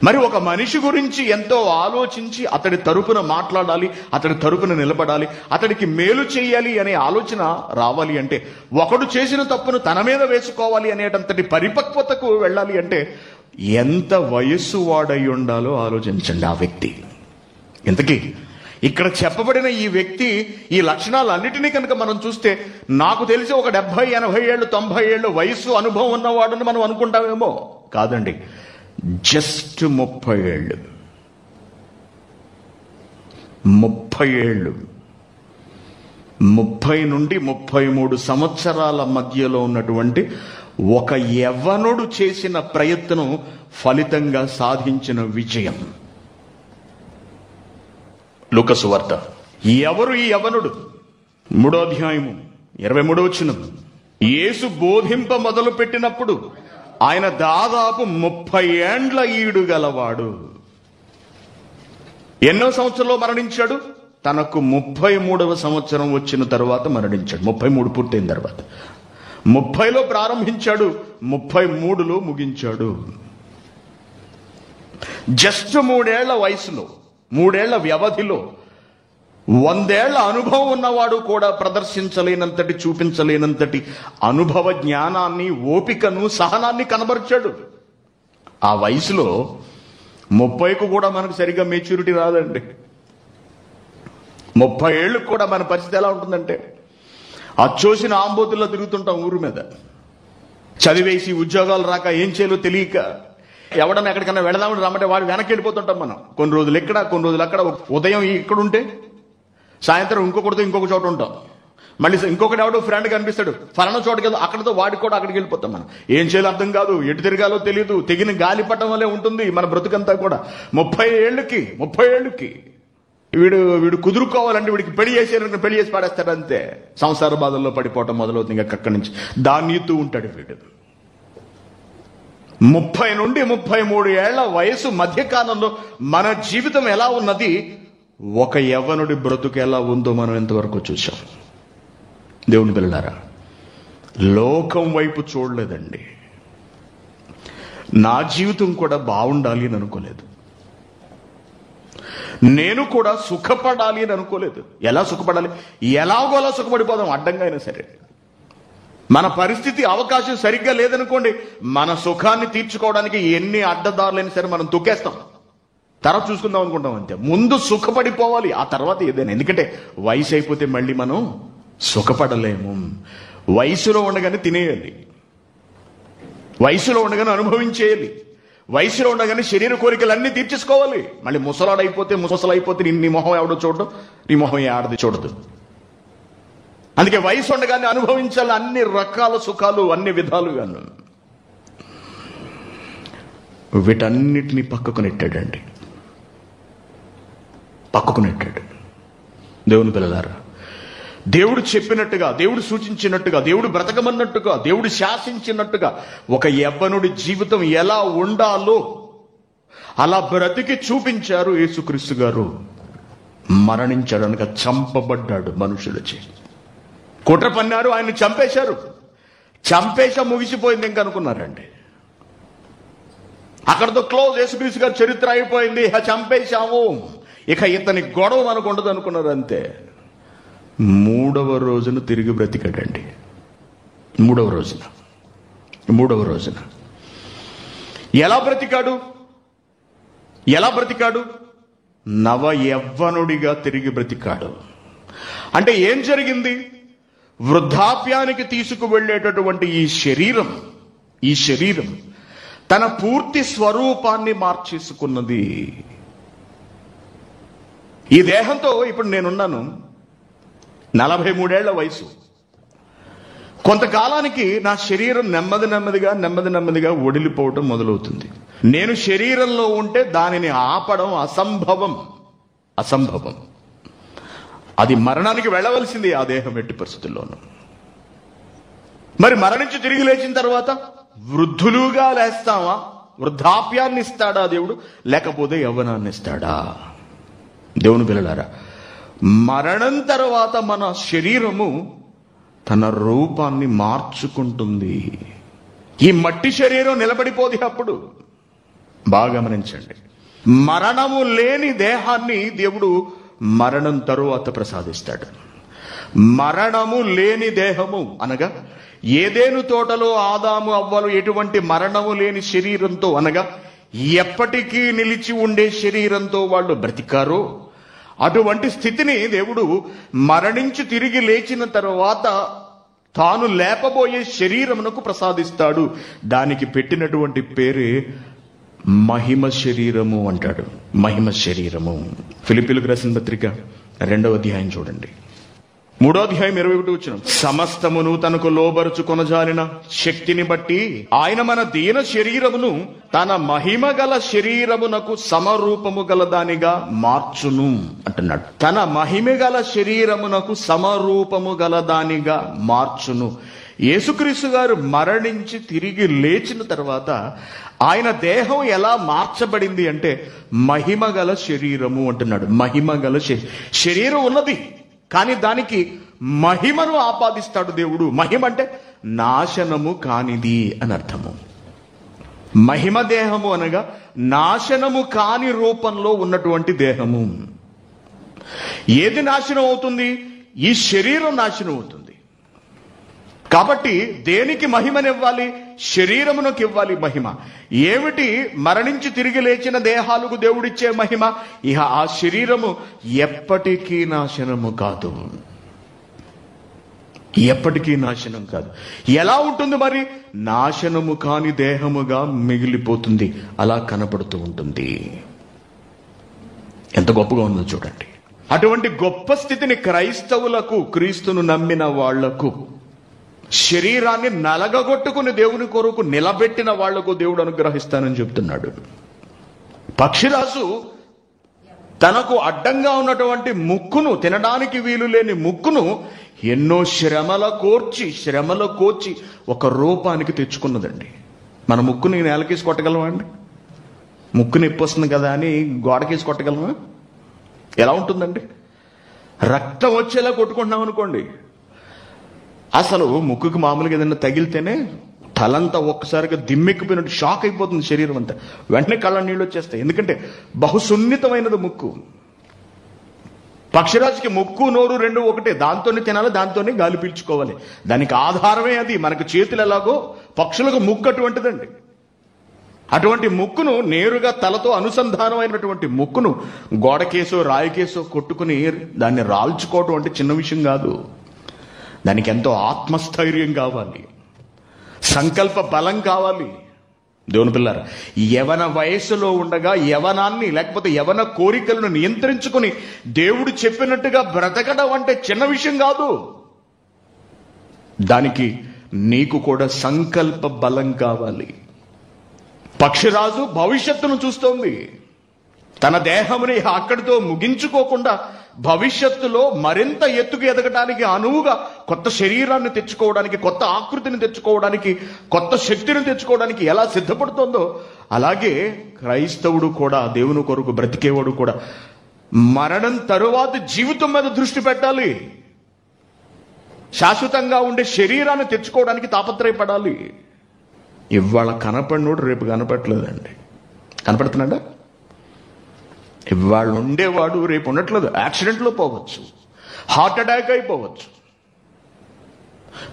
మరి ఒక మనిషి గురించి ఎంతో ఆలోచించి అతడి తరపున మాట్లాడాలి, అతడి తరపున నిలబడాలి, అతడికి మేలు చేయాలి అనే ఆలోచన రావాలి అంటే, ఒకడు చేసిన తప్పును తన మీద వేసుకోవాలి అనేటంతటి పరిపక్వతకు వెళ్ళాలి అంటే ఎంత వయస్సు వాడై ఉండాలో ఆలోచించండి ఆ వ్యక్తి. ఇంతకీ ఇక్కడ చెప్పబడిన ఈ వ్యక్తి ఈ లక్షణాలన్నిటినీ కనుక మనం చూస్తే, నాకు తెలిసి ఒక 70, 80 ఏళ్ళు, 90 ఏళ్ళు వయస్సు అనుభవం ఉన్నవాడని మనం అనుకుంటామేమో. కాదండి, జస్ట్ 30 ఏళ్ళు. 30 ఏళ్ళు, 30 నుండి 33 సంవత్సరాల మధ్యలో ఉన్నటువంటి ఒక యవ్వనుడు చేసిన ప్రయత్నం ఫలితంగా సాధించిన విజయం. లూకా సువార్త. ఎవరు ఈ యవ్వనుడు? 3వ అధ్యాయము 23వ వచనం. యేసు బోధింప మొదలు పెట్టినప్పుడు ఆయన దాదాపు 30 ఏండ్ల ఈడు గలవాడు. ఎన్నో సంవత్సరంలో మరణించాడు? తనకు 33వ సంవత్సరం వచ్చిన తర్వాత మరణించాడు. 33 పూర్తయిన తర్వాత. 30లో ప్రారంభించాడు, 33లో ముగించాడు. జస్ట్ 3 ఏళ్ల వయసులో, 3 ఏళ్ల వ్యవధిలో 100 ఏళ్ల అనుభవం ఉన్నవాడు కూడా ప్రదర్శించలేనంతటి, చూపించలేనంతటి అనుభవ జ్ఞానాన్ని, ఓపికను, సహనాన్ని కనబరిచాడు. ఆ వయసులో 30కు కూడా మనకు సరిగ్గా మెచ్యూరిటీ రాదండి. 30 ఏళ్ళకు కూడా మన పరిస్థితి ఎలా ఉంటుందంటే, అచ్చోసిన ఆంబోతుల్లో తిరుగుతుంటాం ఊరు మీద. చదివేసి ఉద్యోగాలు రాక ఏం చేయాలో తెలియక ఎవడన్నా ఎక్కడికన్నా వెళదామని రమ్మంటే వాడు వెనక్కి వెళ్ళిపోతుంటాం మనం. కొన్ని రోజులు ఇక్కడ, కొన్ని రోజులు అక్కడ. ఉదయం ఇక్కడ ఉంటే సాయంత్రం ఇంకొకటితో ఇంకొక చోట ఉంటాం. మళ్ళీ ఇంకొకటి ఎవడో ఫ్రెండ్ కనిపిస్తాడు, ఫలానా చోటకి వెళ్తాం, అక్కడితో వాడికి కూడా అక్కడికి వెళ్ళిపోతాం. మనం ఏం చేయాలో అర్థం కాదు, ఎటు తిరగాలో తెలియదు, తెగిన గాలి పట్టం వల్లే ఉంటుంది మన బ్రతుకంతా కూడా. 30 ఏళ్ళకి వీడు కుదురుకోవాలంటే వీడికి పెళ్లి చేసి పాడేస్తాడు అంతే. సంసార బాధల్లో పడిపోవటం మొదలవుతుంది. ఇంకా అక్కడి నుంచి దాన్ని ఎత్తూ ఉంటాడు వీడు. 30 నుండి 33 ఏళ్ల వయసు మధ్యకాలంలో మన జీవితం ఎలా ఉన్నది, ఒక యవ్వనుడి బ్రతుకు ఎలా ఉందో మనం ఎంతవరకు చూసాం. దేవుని పిల్లలారా, లోకం వైపు చూడలేదండి. నా జీవితం కూడా బాగుండాలి అని అనుకోలేదు. నేను కూడా సుఖపడాలి అని అనుకోలేదు. ఎలా సుఖపడాలి? ఎలాగోలా సుఖపడిపోదాం, అడ్డంగా అయినా సరే. మన పరిస్థితి, అవకాశం సరిగ్గా లేదనుకోండి, మన సుఖాన్ని తీర్చుకోవడానికి ఎన్ని అడ్డదారులైనా సరే మనం తొక్కేస్తాం. తర్వాత చూసుకుందాం అనుకుంటాం అంతే. ముందు సుఖపడిపోవాలి, ఆ తర్వాత ఏదైనా. ఎందుకంటే వయసు అయిపోతే మళ్ళీ మనం సుఖపడలేము. వయసులో ఉండగానే తినేయాలి, వయసులో ఉండగానే అనుభవించేయాలి, వయసులో ఉండగానే శరీర కోరికలన్నీ తీర్చేసుకోవాలి. మళ్ళీ ముసలైపోతే నీ మొహం ఎవడో చూడడం, నీ మొహం ఆడది చూడదు. అందుకే వయసు ఉండగానే అనుభవించాలి అన్ని రకాల సుఖాలు, అన్ని విధాలుగాను. వీటన్నిటినీ పక్కకు నెట్టాడు. దేవుని పిల్లలారా, దేవుడు చెప్పినట్టుగా, దేవుడు సూచించినట్టుగా, దేవుడు బ్రతకమన్నట్టుగా, దేవుడు శాసించినట్టుగా ఒక యవ్వనుడి జీవితం ఎలా ఉండాలో అలా బ్రతికి చూపించారు యేసుక్రీస్తు గారు. మరణించాడు అనగా చంపబడ్డాడు మనుషులచే. కుట్ర పన్నారు, ఆయన్ని చంపేశారు. చంపేశా ముగిసిపోయింది ఇంక అనుకున్నారండి. అక్కడతో క్లోజ్. యేసుక్రీస్తు గారి చరిత్ర అయిపోయింది, చంపేశాము, ఇక ఇతని గొడవ మనకు ఉండదు అనుకున్నారు అంతే. 3వ రోజున తిరిగి బ్రతికాడండి. 3వ రోజున ఎలా బ్రతికాడు? నవ యవ్వనుడిగా తిరిగి బ్రతికాడు. అంటే ఏం జరిగింది? వృద్ధాప్యానికి తీసుకువెళ్ళేటటువంటి ఈ శరీరం తన పూర్తి స్వరూపాన్ని మార్చేసుకున్నది. ఈ దేహంతో ఇప్పుడు నేనున్నాను, 43 ఏళ్ల వయసు. కొంతకాలానికి నా శరీరం నెమ్మదిగా ఒడిలిపోవటం మొదలవుతుంది. నేను శరీరంలో ఉంటే దానిని ఆపడం అసంభవం. అది మరణానికి వెళ్ళవలసింది ఆ దేహం ఎట్టి పరిస్థితుల్లోనూ. మరి మరణించి తిరిగి లేచిన తర్వాత వృద్ధులుగా లేస్తామా? వృద్ధాప్యాన్ని ఇస్తాడా దేవుడు, లేకపోతే యవ్వనాన్ని ఇస్తాడా? దేవుని పిల్లలారా, మరణం తర్వాత మన శరీరము తన రూపాన్ని మార్చుకుంటుంది. ఈ మట్టి శరీరం నిలబడిపోదు. అప్పుడు బాగా గమనించండి, మరణము లేని దేహాన్ని దేవుడు మరణం తరువాత ప్రసాదిస్తాడు. మరణము లేని దేహము అనగా ఏదెను తోటలో ఆదాము అవ్వలు ఎటువంటి మరణము లేని శరీరంతో, అనగా ఎప్పటికీ నిలిచి ఉండే శరీరంతో వాళ్ళు బ్రతికారో అటువంటి స్థితిని దేవుడు మరణించి తిరిగి లేచిన తరువాత తాను లేపబోయే శరీరమునకు ప్రసాదిస్తాడు. దానికి పెట్టినటువంటి పేరే మహిమ శరీరము అంటాడు. మహిమ శరీరము. ఫిలిప్పీయులకు రాసిన పత్రిక 2వ అధ్యాయం చూడండి, 3వ అధ్యాయం 21వ వచనం. సమస్తమును తనకు లోబరుచుకొనజాలిన శక్తిని బట్టి ఆయన మన దీన శరీరమును తన మహిమ గల శరీరమునకు సమరూపము గల దానిగా మార్చును అంటున్నాడు. తన మహిమ గల శరీరమునకు సమరూపము గల దానిగా మార్చును. యేసుక్రీస్తు గారు మరణించి తిరిగి లేచిన తర్వాత ఆయన దేహం ఎలా మార్చబడింది అంటే మహిమ గల శరీరము అంటున్నాడు. మహిమ గల శరీరం ఉన్నది, కానీ దానికి మహిమను ఆపాదిస్తాడు దేవుడు. మహిమ అంటే నాశనము కానిది అని అర్థము. మహిమ దేహము అనగా నాశనము కాని రూపంలో ఉన్నటువంటి దేహము. ఏది నాశనం అవుతుంది? ఈ శరీరం నాశనం అవుతుంది. కాబట్టి దేనికి మహిమనివ్వాలి? శరీరమునకు ఇవ్వాలి మహిమ. ఏమిటి మరణించి తిరిగి లేచిన దేహాలకు దేవుడిచ్చే మహిమ? ఇహ ఆ శరీరము ఎప్పటికీ నాశనము కాదు, ఎప్పటికీ నాశనం కాదు. ఎలా ఉంటుంది మరి? నాశనము కాని దేహముగా మిగిలిపోతుంది, అలా కనపడుతూ ఉంటుంది. ఎంత గొప్పగా ఉందో చూడండి. అటువంటి గొప్ప స్థితిని క్రైస్తవులకు, క్రీస్తును నమ్మిన వాళ్లకు, శరీరాన్ని నలగగొట్టుకుని దేవుని కొరకు నిలబెట్టిన వాళ్లకు దేవుడు అనుగ్రహిస్తానని చెప్తున్నాడు. పక్షిరాజు తనకు అడ్డంగా ఉన్నటువంటి ముక్కును, తినడానికి వీలు లేని ముక్కును ఎన్నో శ్రమల కోర్చి ఒక రూపానికి తెచ్చుకున్నదండి. మన ముక్కుని నేలకేసి కొట్టగలమా అండి? ముక్కు నొప్పి వస్తుంది కదా అని గోడకేసి కొట్టగలమా? ఎలా ఉంటుందండి? రక్తం వచ్చేలా కొట్టుకుంటున్నాం అనుకోండి, అసలు ముక్కుకి మామూలుగా ఏదైనా తగిలితేనే తలంతా ఒక్కసారిగా దిమ్మెక్కిపోయినట్టు షాక్ అయిపోతుంది శరీరం అంతా. వెంటనే కళ్ళ నీళ్ళు వచ్చేస్తాయి. ఎందుకంటే బహు సున్నితమైనది ముక్కు. పక్షిరాజుకి ముక్కు నోరు రెండు ఒకటే, దాంతోనే తినాలి, దాంతోనే గాలి పీల్చుకోవాలి. దానికి ఆధారమే అది. మనకు చేతులు ఎలాగో పక్షులకు ముక్కు అటువంటిదండి. అటువంటి ముక్కును నేరుగా తలతో అనుసంధానమైనటువంటి ముక్కును గోడకేసో రాయికేసో కొట్టుకుని దాన్ని రాల్చుకోవడం అంటే చిన్న విషయం కాదు. దానికి ఎంతో ఆత్మస్థైర్యం కావాలి, సంకల్ప బలం కావాలి. దేవుని పిల్లారా, యవన వయస్సులో ఉండగా యవనాన్ని లేకపోతే యవన కోరికలను నియంత్రించుకుని దేవుడు చెప్పినట్టుగా బ్రతకడం అంటే చిన్న విషయం కాదు. దానికి నీకు కూడా సంకల్ప బలం కావాలి. పక్షిరాజు భవిష్యత్తును చూస్తోంది. తన దేహముని అక్కడితో ముగించుకోకుండా భవిష్యత్తులో మరింత ఎత్తుకు ఎదగడానికి, అనువుగా కొత్త శరీరాన్ని తెచ్చుకోవడానికి, కొత్త ఆకృతిని తెచ్చుకోవడానికి, కొత్త శక్తిని తెచ్చుకోవడానికి ఎలా సిద్ధపడుతోందో అలాగే క్రైస్తవుడు కూడా, దేవుని కొరకు బ్రతికేవాడు కూడా మరణం తరువాత జీవితం మీద దృష్టి పెట్టాలి. శాశ్వతంగా ఉండే శరీరాన్ని తెచ్చుకోవడానికి తాపత్రయపడాలి. ఇవాళ కనపడినోడు రేపు కనపడలేదండి. కనపడుతున్నాడా? ఇవాళ ఉండేవాడు రేపు ఉండట్లేదు. యాక్సిడెంట్లో పోవచ్చు, హార్ట్ అటాక్ అయిపోవచ్చు.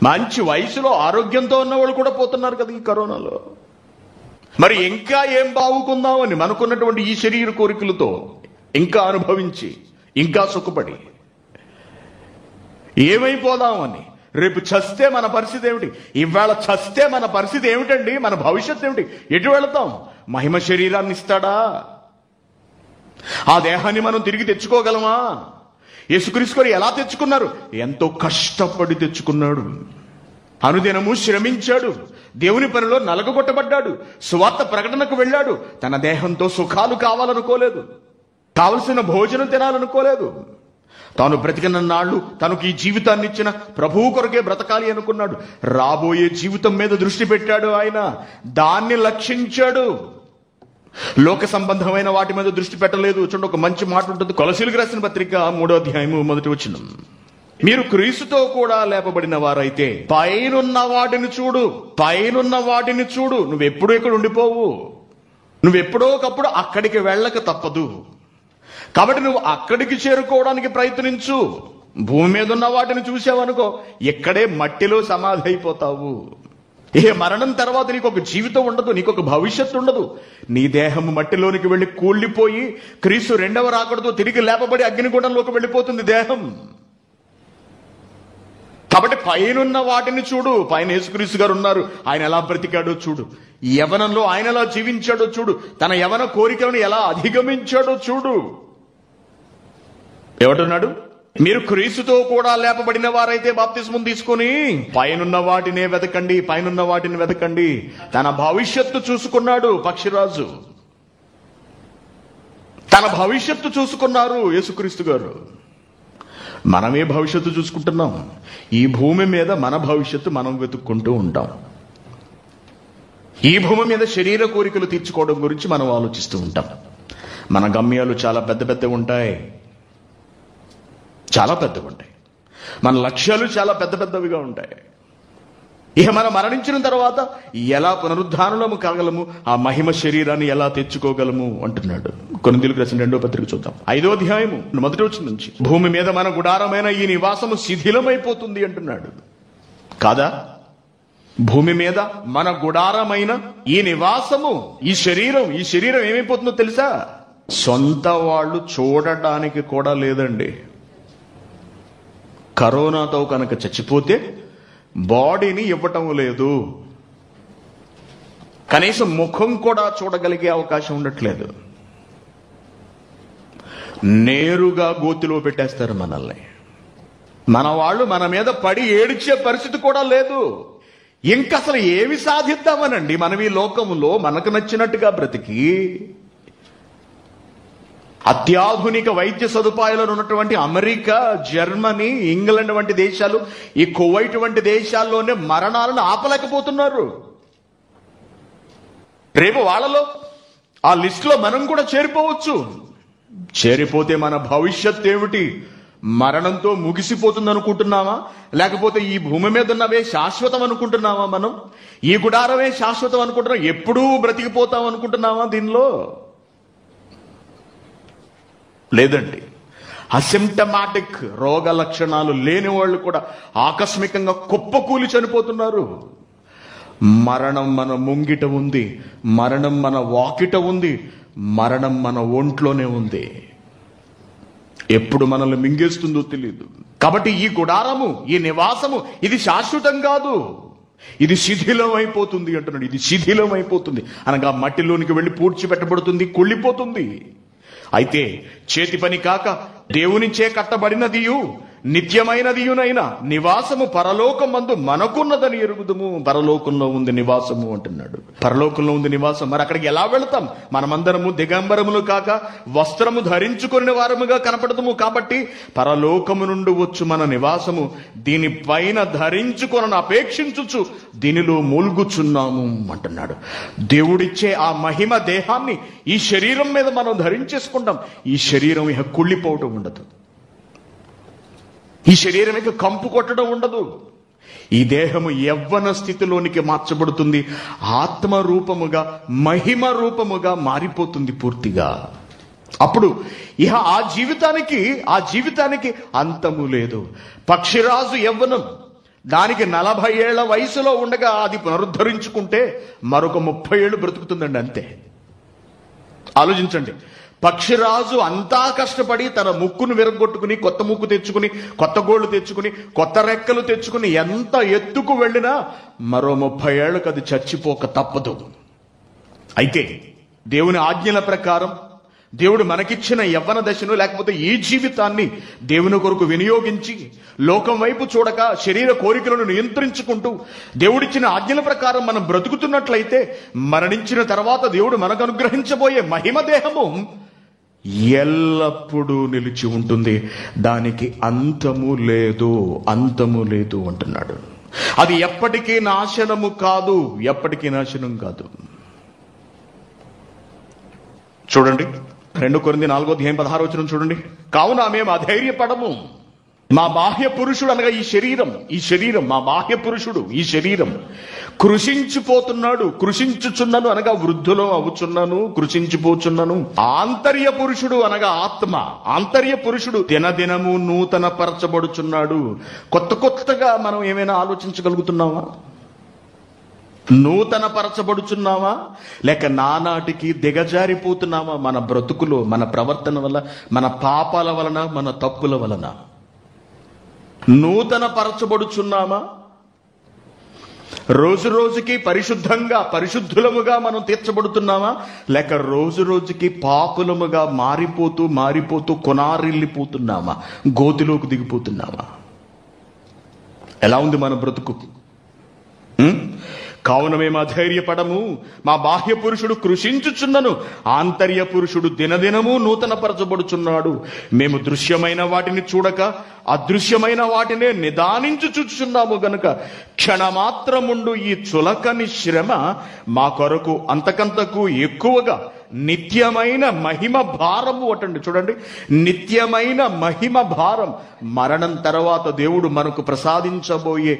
మంచి వయసులో ఆరోగ్యంతో ఉన్నవాళ్ళు కూడా పోతున్నారు కదా ఈ కరోనాలో. మరి ఇంకా ఏం బాగుకుందామని మనకున్నటువంటి ఈ శరీర కోరికలతో ఇంకా అనుభవించి, ఇంకా సుఖపడి ఏమైపోదామని, రేపు చస్తే మన పరిస్థితి ఏమిటి? ఇవాళ చస్తే మన పరిస్థితి ఏమిటండి? మన భవిష్యత్తు ఏమిటి? ఎటు వెళతాం? మహిమ శరీరాన్ని ఇస్తాడా? ఆ దేహాన్ని మనం తిరిగి తెచ్చుకోగలమా? యేసుక్రీస్తు గారు ఎలా తెచ్చుకున్నారు? ఎంతో కష్టపడి తెచ్చుకున్నాడు. అనుదినము శ్రమించాడు. దేవుని పనిలో నలగగొట్టబడ్డాడు. సువార్త ప్రకటనకు వెళ్ళాడు. తన దేహంతో సుఖాలు కావాలనుకోలేదు, కావలసిన భోజనం తినాలనుకోలేదు. తాను బ్రతికిన నాళ్ళు తనకు ఈ జీవితాన్ని ఇచ్చిన ప్రభువు కొరకే బ్రతకాలి అనుకున్నాడు. రాబోయే జీవితం మీద దృష్టి పెట్టాడు ఆయన, దాన్ని లక్షించాడు. లోక సంబంధమైన వాటి మీద దృష్టి పెట్టలేదు. చూడండి, ఒక మంచి మాట ఉంటుంది, కొలసీలకు రాసిన పత్రిక 3వ అధ్యాయము 1వ వచనం. మీరు క్రీస్తుతో కూడా లేపబడిన వారైతే పైనున్న వాటిని చూడు, పైనున్న వాటిని చూడు. నువ్వెప్పుడూ ఇక్కడ ఉండిపోవు, నువ్వెప్పుడో ఒకప్పుడు అక్కడికి వెళ్ళక తప్పదు. కాబట్టి నువ్వు అక్కడికి చేరుకోవడానికి ప్రయత్నించు. భూమి మీద ఉన్న వాటిని చూసావనుకో, ఇక్కడే మట్టిలో సమాధి అయిపోతావు. మరణం తర్వాత నీకు ఒక జీవితం ఉండదు, నీకు ఒక భవిష్యత్తు ఉండదు. నీ దేహం మట్టిలోనికి వెళ్ళి కూలిపోయి క్రీస్తు రెండవ రాకడతో తిరిగి లేపబడి అగ్నిగుండంలోకి వెళ్ళిపోతుంది దేహం. కాబట్టి పైనున్న వాటిని చూడు. పైన యేసుక్రీస్తు గారు ఉన్నారు, ఆయన ఎలా బ్రతికాడో చూడు. యవనంలో ఆయన ఎలా జీవించాడో చూడు. తన యవన కోరికలను ఎలా అధిగమించాడో చూడు. ఏమంటున్నాడు? మీరు క్రీస్తుతో కూడా లేపబడిన వారైతే బాప్తిస్మం తీసుకుని పైనున్న వాటినే వెతకండి, పైనున్న వాటిని వెతకండి. తన భవిష్యత్తు చూసుకున్నాడు పక్షిరాజు, తన భవిష్యత్తు చూసుకున్నారు యేసుక్రీస్తు గారు. మనమే భవిష్యత్తు చూసుకుంటున్నాం. ఈ భూమి మీద మన భవిష్యత్తు మనం వెతుక్కుంటూ ఉంటాం. ఈ భూమి మీద శరీర కోరికలు తీర్చుకోవడం గురించి మనం ఆలోచిస్తూ ఉంటాం. మన గమ్యాలు చాలా పెద్ద పెద్దవి ఉంటాయి, చాలా పెద్దవి ఉంటాయి. మన లక్ష్యాలు చాలా పెద్ద పెద్దవిగా ఉంటాయి. మనం మరణించిన తర్వాత ఎలా పునరుద్ధానము కాగలము, ఆ మహిమ శరీరాన్ని ఎలా తెచ్చుకోగలము అంటున్నాడు. కొరింథీయులకు రాసిన 2వ పత్రిక చూద్దాం, 5వ అధ్యాయము 1వ వచనం నుంచి. భూమి మీద మన గుడారమైన ఈ నివాసము శిథిలమైపోతుంది అంటున్నాడు. కాదా? భూమి మీద మన గుడారమైన ఈ నివాసము, ఈ శరీరం ఏమైపోతుందో తెలుసా? సొంత వాళ్ళు చూడడానికి కూడా లేదండి. కరోనాతో కనుక చచ్చిపోతే బాడీని ఇవ్వటం లేదు, కనీసం ముఖం కూడా చూడగలిగే అవకాశం ఉండట్లేదు. నేరుగా గోతిలో పెట్టేస్తారు మనల్ని. మన వాళ్ళు మన మీద పడి ఏడ్చే పరిస్థితి కూడా లేదు. ఇంకసలు ఏమి సాధిద్దామనండి మనం ఈ లోకంలో మనకు నచ్చినట్టుగా బ్రతికి? అత్యాధునిక వైద్య సదుపాయాలు ఉన్నటువంటి అమెరికా, జర్మనీ, ఇంగ్లాండ్ వంటి దేశాలు, ఈ కువైట్ వంటి దేశాల్లోనే మరణాలను ఆపలేకపోతున్నారు. రేపు వాళ్ళలో ఆ లిస్టులో మనం కూడా చేరిపోవచ్చు. చేరిపోతే మన భవిష్యత్ ఏమిటి? మరణంతో ముగిసిపోతుంది అనుకుంటున్నావా? లేకపోతే ఈ భూమి మీద ఉన్నవే శాశ్వతం అనుకుంటున్నావా? మనం ఈ గుడారమే శాశ్వతం అనుకుంటున్నాం, ఎప్పుడూ బ్రతికిపోతాం అనుకుంటున్నావా? దీనిలో లేదండి. అసిమ్టమాటిక్ రోగ లక్షణాలు లేని వాళ్ళు కూడా ఆకస్మికంగా కుప్పకూలి చనిపోతున్నారు. మరణం మన ముంగిట ఉంది, మరణం మన వాకిట ఉంది, మరణం మన ఒంట్లోనే ఉంది. ఎప్పుడు మనల్ని మింగేస్తుందో తెలియదు. కాబట్టి ఈ గుడారము, ఈ నివాసము, ఇది శాశ్వతం కాదు, ఇది శిథిలం అయిపోతుంది అంటున్నాడు. ఇది శిథిలం అయిపోతుంది అనగా మట్టిలోనికి వెళ్ళి పూడ్చిపెట్టబడుతుంది, కుళ్ళిపోతుంది. అయితే చేతి పని కాక దేవునిచే కట్టబడినదియు నిత్యమైనదియునైనా నివాసము పరలోకమందు మనకున్నదని ఎరుగుదుము. పరలోకంలో ఉంది నివాసము అంటున్నాడు. పరలోకంలో ఉంది నివాసం. మరి అక్కడికి ఎలా వెళతాం? మనమందరము దిగంబరములు కాక వస్త్రము ధరించుకుని వారముగా కనపడదుము. కాబట్టి పరలోకము నుండి వచ్చు మన నివాసము దీనిపైన ధరించుకొనని అపేక్షించుచు దీనిలో మూల్గుచున్నాము అంటున్నాడు. దేవుడిచ్చే ఆ మహిమ దేహాన్ని ఈ శరీరం మీద మనం ధరించేసుకుంటాం. ఈ శరీరం ఇక కుళ్ళిపోవటం ఉండదు, ఈ శరీరం ఇక కంపు కొట్టడం ఉండదు. ఈ దేహము యవ్వన స్థితిలోనికి మార్చబడుతుంది, ఆత్మ రూపముగా, మహిమ రూపముగా మారిపోతుంది పూర్తిగా. అప్పుడు ఇహ ఆ జీవితానికి అంతము లేదు. పక్షిరాజు యవ్వనం, దానికి 40 ఏళ్ల వయసులో ఉండగా అది పునరుద్ధరించుకుంటే మరొక 30 ఏళ్ళు బ్రతుకుతుందండి, అంతే. ఆలోచించండి. పక్షిరాజు అంతా కష్టపడి తన ముక్కును విరగొట్టుకుని, కొత్త ముక్కు తెచ్చుకుని, కొత్త గోళ్లు తెచ్చుకుని, కొత్త రెక్కలు తెచ్చుకుని ఎంత ఎత్తుకు వెళ్ళినా మరో 30 ఏళ్లకు అది చచ్చిపోక తప్పదు. అయితే దేవుని ఆజ్ఞల ప్రకారం దేవుడు మనకిచ్చిన యవ్వన దశను, లేకపోతే ఈ జీవితాన్ని దేవుని కొరకు వినియోగించి లోకం వైపు చూడక శరీర కోరికలను నియంత్రించుకుంటూ దేవుడిచ్చిన ఆజ్ఞల ప్రకారం మనం బ్రతుకుతున్నట్లయితే మరణించిన తర్వాత దేవుడు మనకు అనుగ్రహించబోయే మహిమ దేహము ఎల్లప్పుడూ నిలిచి ఉంటుంది, దానికి అంతము లేదు, అంతము లేదు అంటున్నాడు. అది ఎప్పటికీ నాశనము కాదు, ఎప్పటికీ నాశనం కాదు. చూడండి 2 కొరింథీ 4:16 చూడండి. కావున మేము అధైర్యపడము, మా బాహ్య పురుషుడు అనగా ఈ శరీరం మా బాహ్య పురుషుడు, ఈ శరీరం కృషించిపోతున్నాడు. కృషించుచున్నాను అనగా వృద్ధులో అవుచున్నాను, కృషించిపోచున్నాను. ఆంతర్య పురుషుడు అనగా ఆత్మ, ఆంతర్య పురుషుడు దినదినము నూతన పరచబడుచున్నాడు. కొత్తగా మనం ఏమైనా ఆలోచించగలుగుతున్నామా? నూతన పరచబడుచున్నావా, లేక నానాటికి దిగజారిపోతున్నావా? మన బ్రతుకులో, మన ప్రవర్తన వల్ల, మన పాపాల వలన, మన తప్పుల వలన నూతన పరచబడుచున్నామా? రోజు రోజుకి పరిశుద్ధులముగా మనం తీర్చబడుతున్నామా, లేక రోజు రోజుకి పాపులముగా మారిపోతూ కొనారిల్లిపోతున్నామా, గోతిలోకి దిగిపోతున్నామా? ఎలా ఉంది మన బ్రతుకు? కావున మేము అధైర్యపడము, మా బాహ్య పురుషుడు కృషించుచున్నను, ఆంతర్య పురుషుడు దినదినము నూతన పరచబడుచున్నాడు. మేము దృశ్యమైన వాటిని చూడక అదృశ్యమైన వాటినే నిదానించు చూచుచున్నాము గనుక క్షణమాత్రముండు ఈ చులకని శ్రమ మా కొరకు అంతకంతకు ఎక్కువగా నిత్యమైన మహిమ భారము అటండి. చూడండి, నిత్యమైన మహిమ భారం, మరణం తర్వాత దేవుడు మనకు ప్రసాదించబోయే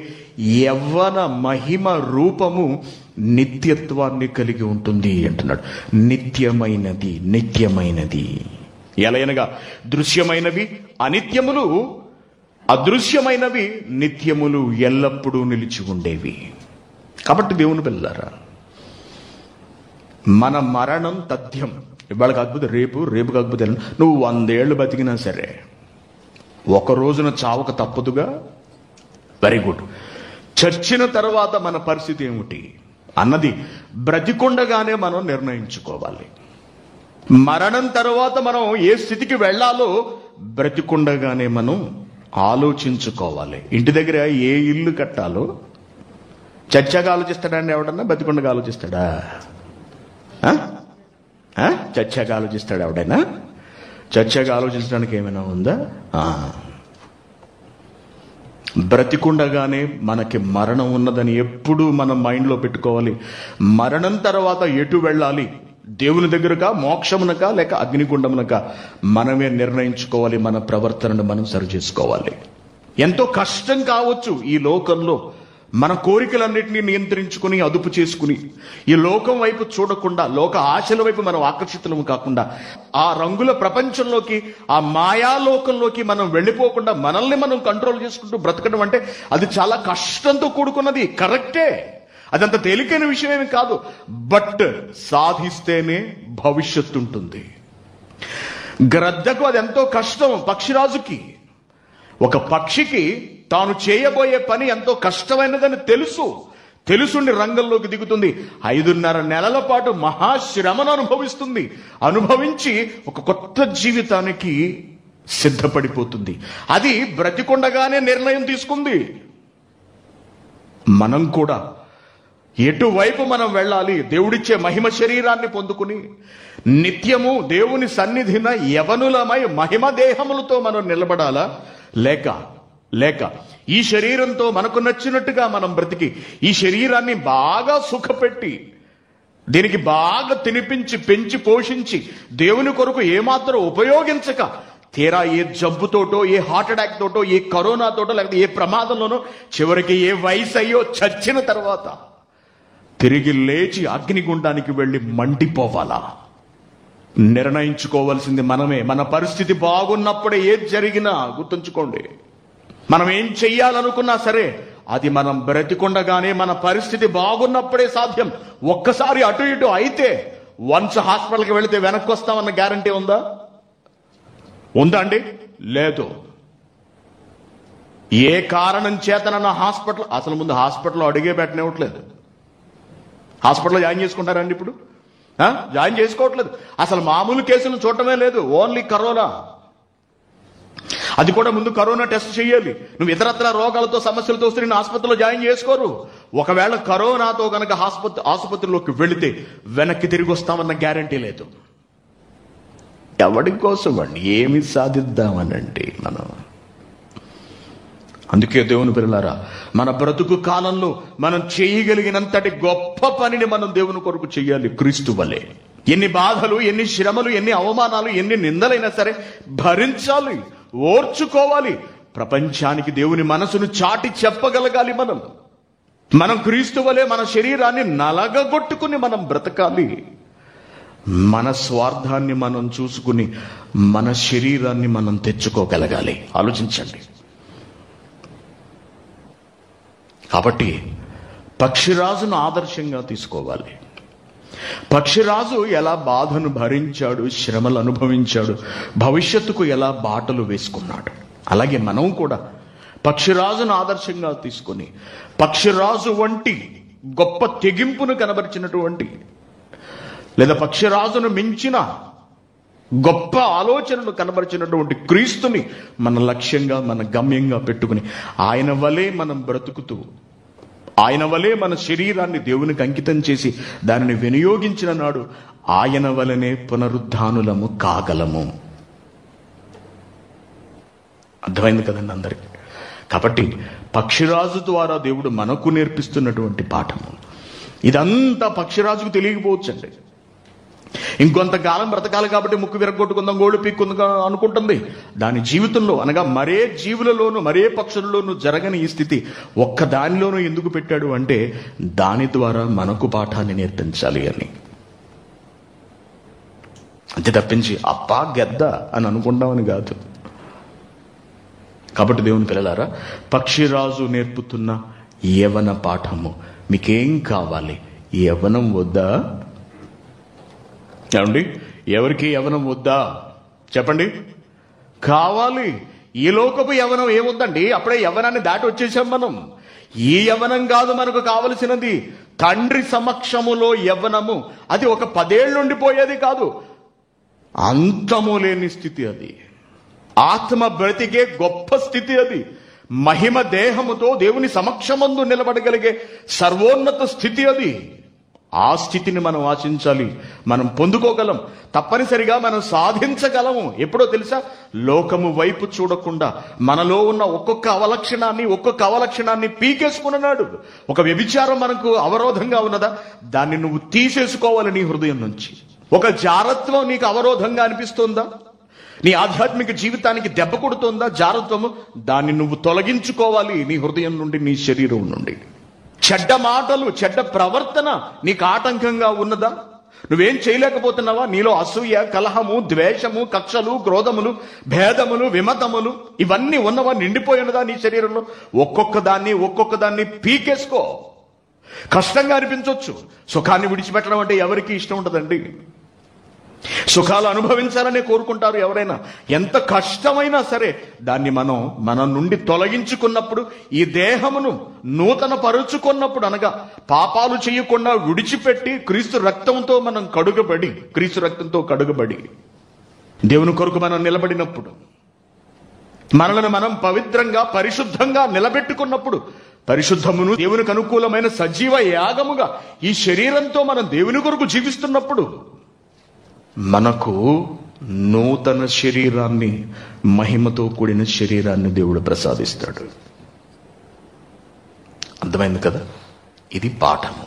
యవ్వన మహిమ రూపము నిత్యత్వాన్ని కలిగి ఉంటుంది అంటున్నాడు. నిత్యమైనది ఎలయనగా దృశ్యమైనవి అనిత్యములు, అదృశ్యమైనవి నిత్యములు, ఎల్లప్పుడూ నిలిచి ఉండేవి. కాబట్టి దేవుని పిల్లలారా, మన మరణం తథ్యం. ఇవాళ కాకపోతే రేపు కాకపోతే నువ్వు 100 ఏళ్ళు బతికినా సరే ఒక రోజున చావక తప్పదుగా. Very good. చచ్చిన తర్వాత మన పరిస్థితి ఏమిటి అన్నది బ్రతికుండగానే మనం నిర్ణయించుకోవాలి. మరణం తర్వాత మనం ఏ స్థితికి వెళ్ళాలో బ్రతికుండగానే మనం ఆలోచించుకోవాలి. ఇంటి దగ్గర ఏ ఇల్లు కట్టాలో చచ్చాక ఆలోచిస్తాడండి ఎవడన్నా? బతికుండగా ఆలోచిస్తాడా? చచ్చాక ఆలోచిస్తాడు ఎవడైనా? చచ్చాక ఆలోచించడానికి ఏమైనా ఉందా? బ్రతికుండగానే మనకి మరణం ఉన్నదని ఎప్పుడూ మనం మైండ్లో పెట్టుకోవాలి. మరణం తర్వాత ఎటు వెళ్ళాలి, దేవుని దగ్గరకా, మోక్షమునకా, లేక అగ్నిగుండమునకా, మనమే నిర్ణయించుకోవాలి. మన ప్రవర్తనను మనం సరి చేసుకోవాలి. ఎంతో కష్టం కావచ్చు ఈ లోకంలో మన కోరికలన్నింటినీ నియంత్రించుకుని, అదుపు చేసుకుని, ఈ లోకం వైపు చూడకుండా, లోక ఆశల వైపు మనం ఆకర్షితులము కాకుండా, ఆ రంగుల ప్రపంచంలోకి, ఆ మాయాలోకంలోకి మనం వెళ్ళిపోకుండా మనల్ని మనం కంట్రోల్ చేసుకుంటూ బ్రతకడం అంటే అది చాలా కష్టంతో కూడుకున్నది. కరెక్టే, అదంత తేలికైన విషయమేమి కాదు. బట్ సాధిస్తేనే భవిష్యత్తు ఉంటుంది. గ్రద్దకు అది ఎంతో కష్టం. పక్షిరాజుకి, ఒక పక్షికి తాను చేయబోయే పని ఎంతో కష్టమైనదని తెలుసుండి రంగంలోకి దిగుతుంది. 5.5 నెలల పాటు మహాశ్రమను అనుభవించి ఒక కొత్త జీవితానికి సిద్ధపడిపోతుంది. అది బ్రతికుండగానే నిర్ణయం తీసుకుంది. మనం కూడా ఎటువైపు మనం వెళ్ళాలి, దేవుడిచ్చే మహిమ శరీరాన్ని పొందుకుని నిత్యము దేవుని సన్నిధిన యవనులమై మహిమ దేహములతో మనం నిలబడాలా, లేక ఈ శరీరంతో మనకు నచ్చినట్టుగా మనం బ్రతికి ఈ శరీరాన్ని బాగా సుఖపెట్టి, దీనికి బాగా తినిపించి, పెంచి, పోషించి, దేవుని కొరకు ఏమాత్రం ఉపయోగించక తీరా ఏ జబ్బుతోటో, ఏ హార్ట్ అటాక్ తోటో, ఏ కరోనా తోటో, లేకపోతే ఏ ప్రమాదంలోనో చివరికి ఏ వయసు అయ్యో చచ్చిన తర్వాత తిరిగి లేచి అగ్నిగుండానికి వెళ్ళి మండిపోవాలా? నిర్ణయించుకోవాల్సింది మనమే. మన పరిస్థితి బాగున్నప్పుడే ఏది జరిగినా గుర్తుంచుకోండి, మనం ఏం చెయ్యాలనుకున్నా సరే అది మనం బ్రతికుండగానే, మన పరిస్థితి బాగున్నప్పుడే సాధ్యం. ఒక్కసారి అటు ఇటు అయితే వన్స్ హాస్పిటల్కి వెళితే వెనక్కి వస్తామన్న గ్యారంటీ ఉందా అండి? లేదు. ఏ కారణం చేతనన్న అసలు ముందు హాస్పిటల్లో అడిగే పెట్టనివ్వట్లేదు. హాస్పిటల్లో జాయిన్ చేసుకుంటారండి ఇప్పుడు? జాయిన్ చేసుకోవట్లేదు. అసలు మామూలు కేసులను చూడటమే లేదు, ఓన్లీ కరోనా. అది కూడా ముందు కరోనా టెస్ట్ చేయాలి. నువ్వు ఇతరత్ర రోగాలతో, సమస్యలతో వస్తే నేను ఆసుపత్రిలో జాయిన్ చేసుకోరు. ఒకవేళ కరోనాతో కనుక ఆసుపత్రిలోకి వెళితే వెనక్కి తిరిగి వస్తామన్న గ్యారంటీ లేదు. ఎవడి కోసం అండి? ఏమి సాధిద్దామనండి మనం? అందుకే దేవుని పిల్లలారా, మన బ్రతుకు కాలంలో మనం చేయగలిగినంతటి గొప్ప పనిని మనం దేవుని కొరకు చెయ్యాలి. క్రీస్తు వలె ఎన్ని బాధలు, ఎన్ని శ్రమలు, ఎన్ని అవమానాలు, ఎన్ని నిందలైనా సరే భరించాలి, ఓర్చుకోవాలి. ప్రపంచానికి దేవుని మనసును చాటి చెప్పగలగాలి. మనం క్రీస్తు వలె మన శరీరాన్ని నలగగొట్టుకుని మనం బ్రతకాలి. మన స్వార్థాన్ని మనం చూసుకుని మన శరీరాన్ని మనం తెచ్చుకోగలగాలి. ఆలోచించండి. కాబట్టి పక్షిరాజును ఆదర్శంగా తీసుకోవాలి. పక్షిరాజు ఎలా బాధను భరించాడు, శ్రమలు అనుభవించాడు, భవిష్యత్తుకు ఎలా బాటలు వేసుకున్నాడు, అలాగే మనం కూడా పక్షిరాజును ఆదర్శంగా తీసుకొని పక్షిరాజు వంటి గొప్ప తెగింపును కనబరిచినటువంటి, లేదా పక్షిరాజును మించిన గొప్ప ఆలోచనలు కనబరిచినటువంటి క్రీస్తుని మన లక్ష్యంగా, మన గమ్యంగా పెట్టుకుని ఆయన వలె మనం బ్రతుకుతూ, ఆయన వలె మన శరీరాన్ని దేవునికి అంకితం చేసి దానిని వినియోగించిన నాడు ఆయన వలనే పునరుద్ధానులము కాగలము. అర్థమైంది కదండి అందరికీ? కాబట్టి పక్షిరాజు ద్వారా దేవుడు మనకు నేర్పిస్తున్నటువంటి పాఠము ఇదంతా పక్షిరాజుకు తెలియకపోవచ్చండి. ఇంకొంతకాలం బ్రతకాలి కాబట్టి ముక్కు విరగొట్టుకుందాం, గోళ్ళు పీక్కుందాం అనుకుంటుంది. దాని జీవితంలో అనగా మరే జీవులలోనూ, మరే పక్షులలోనూ జరగని ఈ స్థితి ఒక్క దానిలోనూ ఎందుకు పెట్టాడు అంటే దాని ద్వారా మనకు పాఠాన్ని నేర్పించాలి అని. అంతే తప్పించి అప్పా గెద్ద అని అనుకుంటామని కాదు. కాబట్టి దేవుని పిల్లలారా, పక్షిరాజు నేర్పుతున్న యవన పాఠము. మీకేం కావాలి? యవనం వద్దా? ఏమండి, ఎవరికి యవనం వద్దా చెప్పండి? కావాలి. ఈ లోకపు యవనం ఏముందండి? అప్పుడే యవనాన్ని దాటి వచ్చేసాం మనం. ఈ యవనం కాదు మనకు కావలసినది. తండ్రి సమక్షములో యవ్వనము, అది ఒక 10 ఏళ్ళు ఉండిపోయేది కాదు, అంతము లేని స్థితి. అది ఆత్మ బ్రతికే గొప్ప స్థితి. అది మహిమ దేహముతో దేవుని సమక్షమందు నిలబడగలిగే సర్వోన్నత స్థితి. అది ఆ స్థితిని మనం ఆశించాలి. మనం పొందుకోగలం, తప్పనిసరిగా మనం సాధించగలము. ఎప్పుడో తెలుసా? లోకము వైపు చూడకుండా మనలో ఉన్న ఒక్కొక్క అవలక్షణాన్ని పీకేసుకున్నాడు. ఒక వ్యభిచారం మనకు అవరోధంగా ఉన్నదా? దాన్ని నువ్వు తీసేసుకోవాలి నీ హృదయం నుంచి. ఒక జారత్వం నీకు అవరోధంగా అనిపిస్తుందా? నీ ఆధ్యాత్మిక జీవితానికి దెబ్బ కొడుతోందా జారత్వము? దాన్ని నువ్వు తొలగించుకోవాలి నీ హృదయం నుండి, నీ శరీరం నుండి. చెడ్డ మాటలు, చెడ్డ ప్రవర్తన నీకు ఆటంకంగా ఉన్నదా? నువ్వేం చేయలేకపోతున్నావా? నీలో అసూయ, కలహము, ద్వేషము, కక్షలు, క్రోధములు, భేదములు, విమతములు ఇవన్నీ ఉన్నవా? నిండిపోయి ఉన్నదా నీ శరీరంలో? ఒక్కొక్క దాన్ని పీకేసుకో. కష్టంగా అనిపించవచ్చు. సుఖాన్ని విడిచిపెట్టడం అంటే ఎవరికి ఇష్టం ఉండదండి. సుఖాలు అనుభవించాలనే కోరుకుంటారు ఎవరైనా. ఎంత కష్టమైనా సరే దాన్ని మన నుండి తొలగించుకున్నప్పుడు, ఈ దేహమును నూతన పరుచుకున్నప్పుడు, అనగా పాపాలు చేయకుండా విడిచిపెట్టి క్రీస్తు రక్తంతో కడుగబడి దేవుని కొరకు మనం నిలబడినప్పుడు, మనలను మనం పవిత్రంగా, పరిశుద్ధంగా నిలబెట్టుకున్నప్పుడు, పరిశుద్ధమును దేవునికి అనుకూలమైన సజీవ యాగముగా ఈ శరీరంతో మనం దేవుని కొరకు జీవిస్తున్నప్పుడు మనకు నూతన శరీరాన్ని, మహిమతో కూడిన శరీరాన్ని దేవుడు ప్రసాదిస్తాడు. అర్థమైంది కదా? ఇది పాఠము.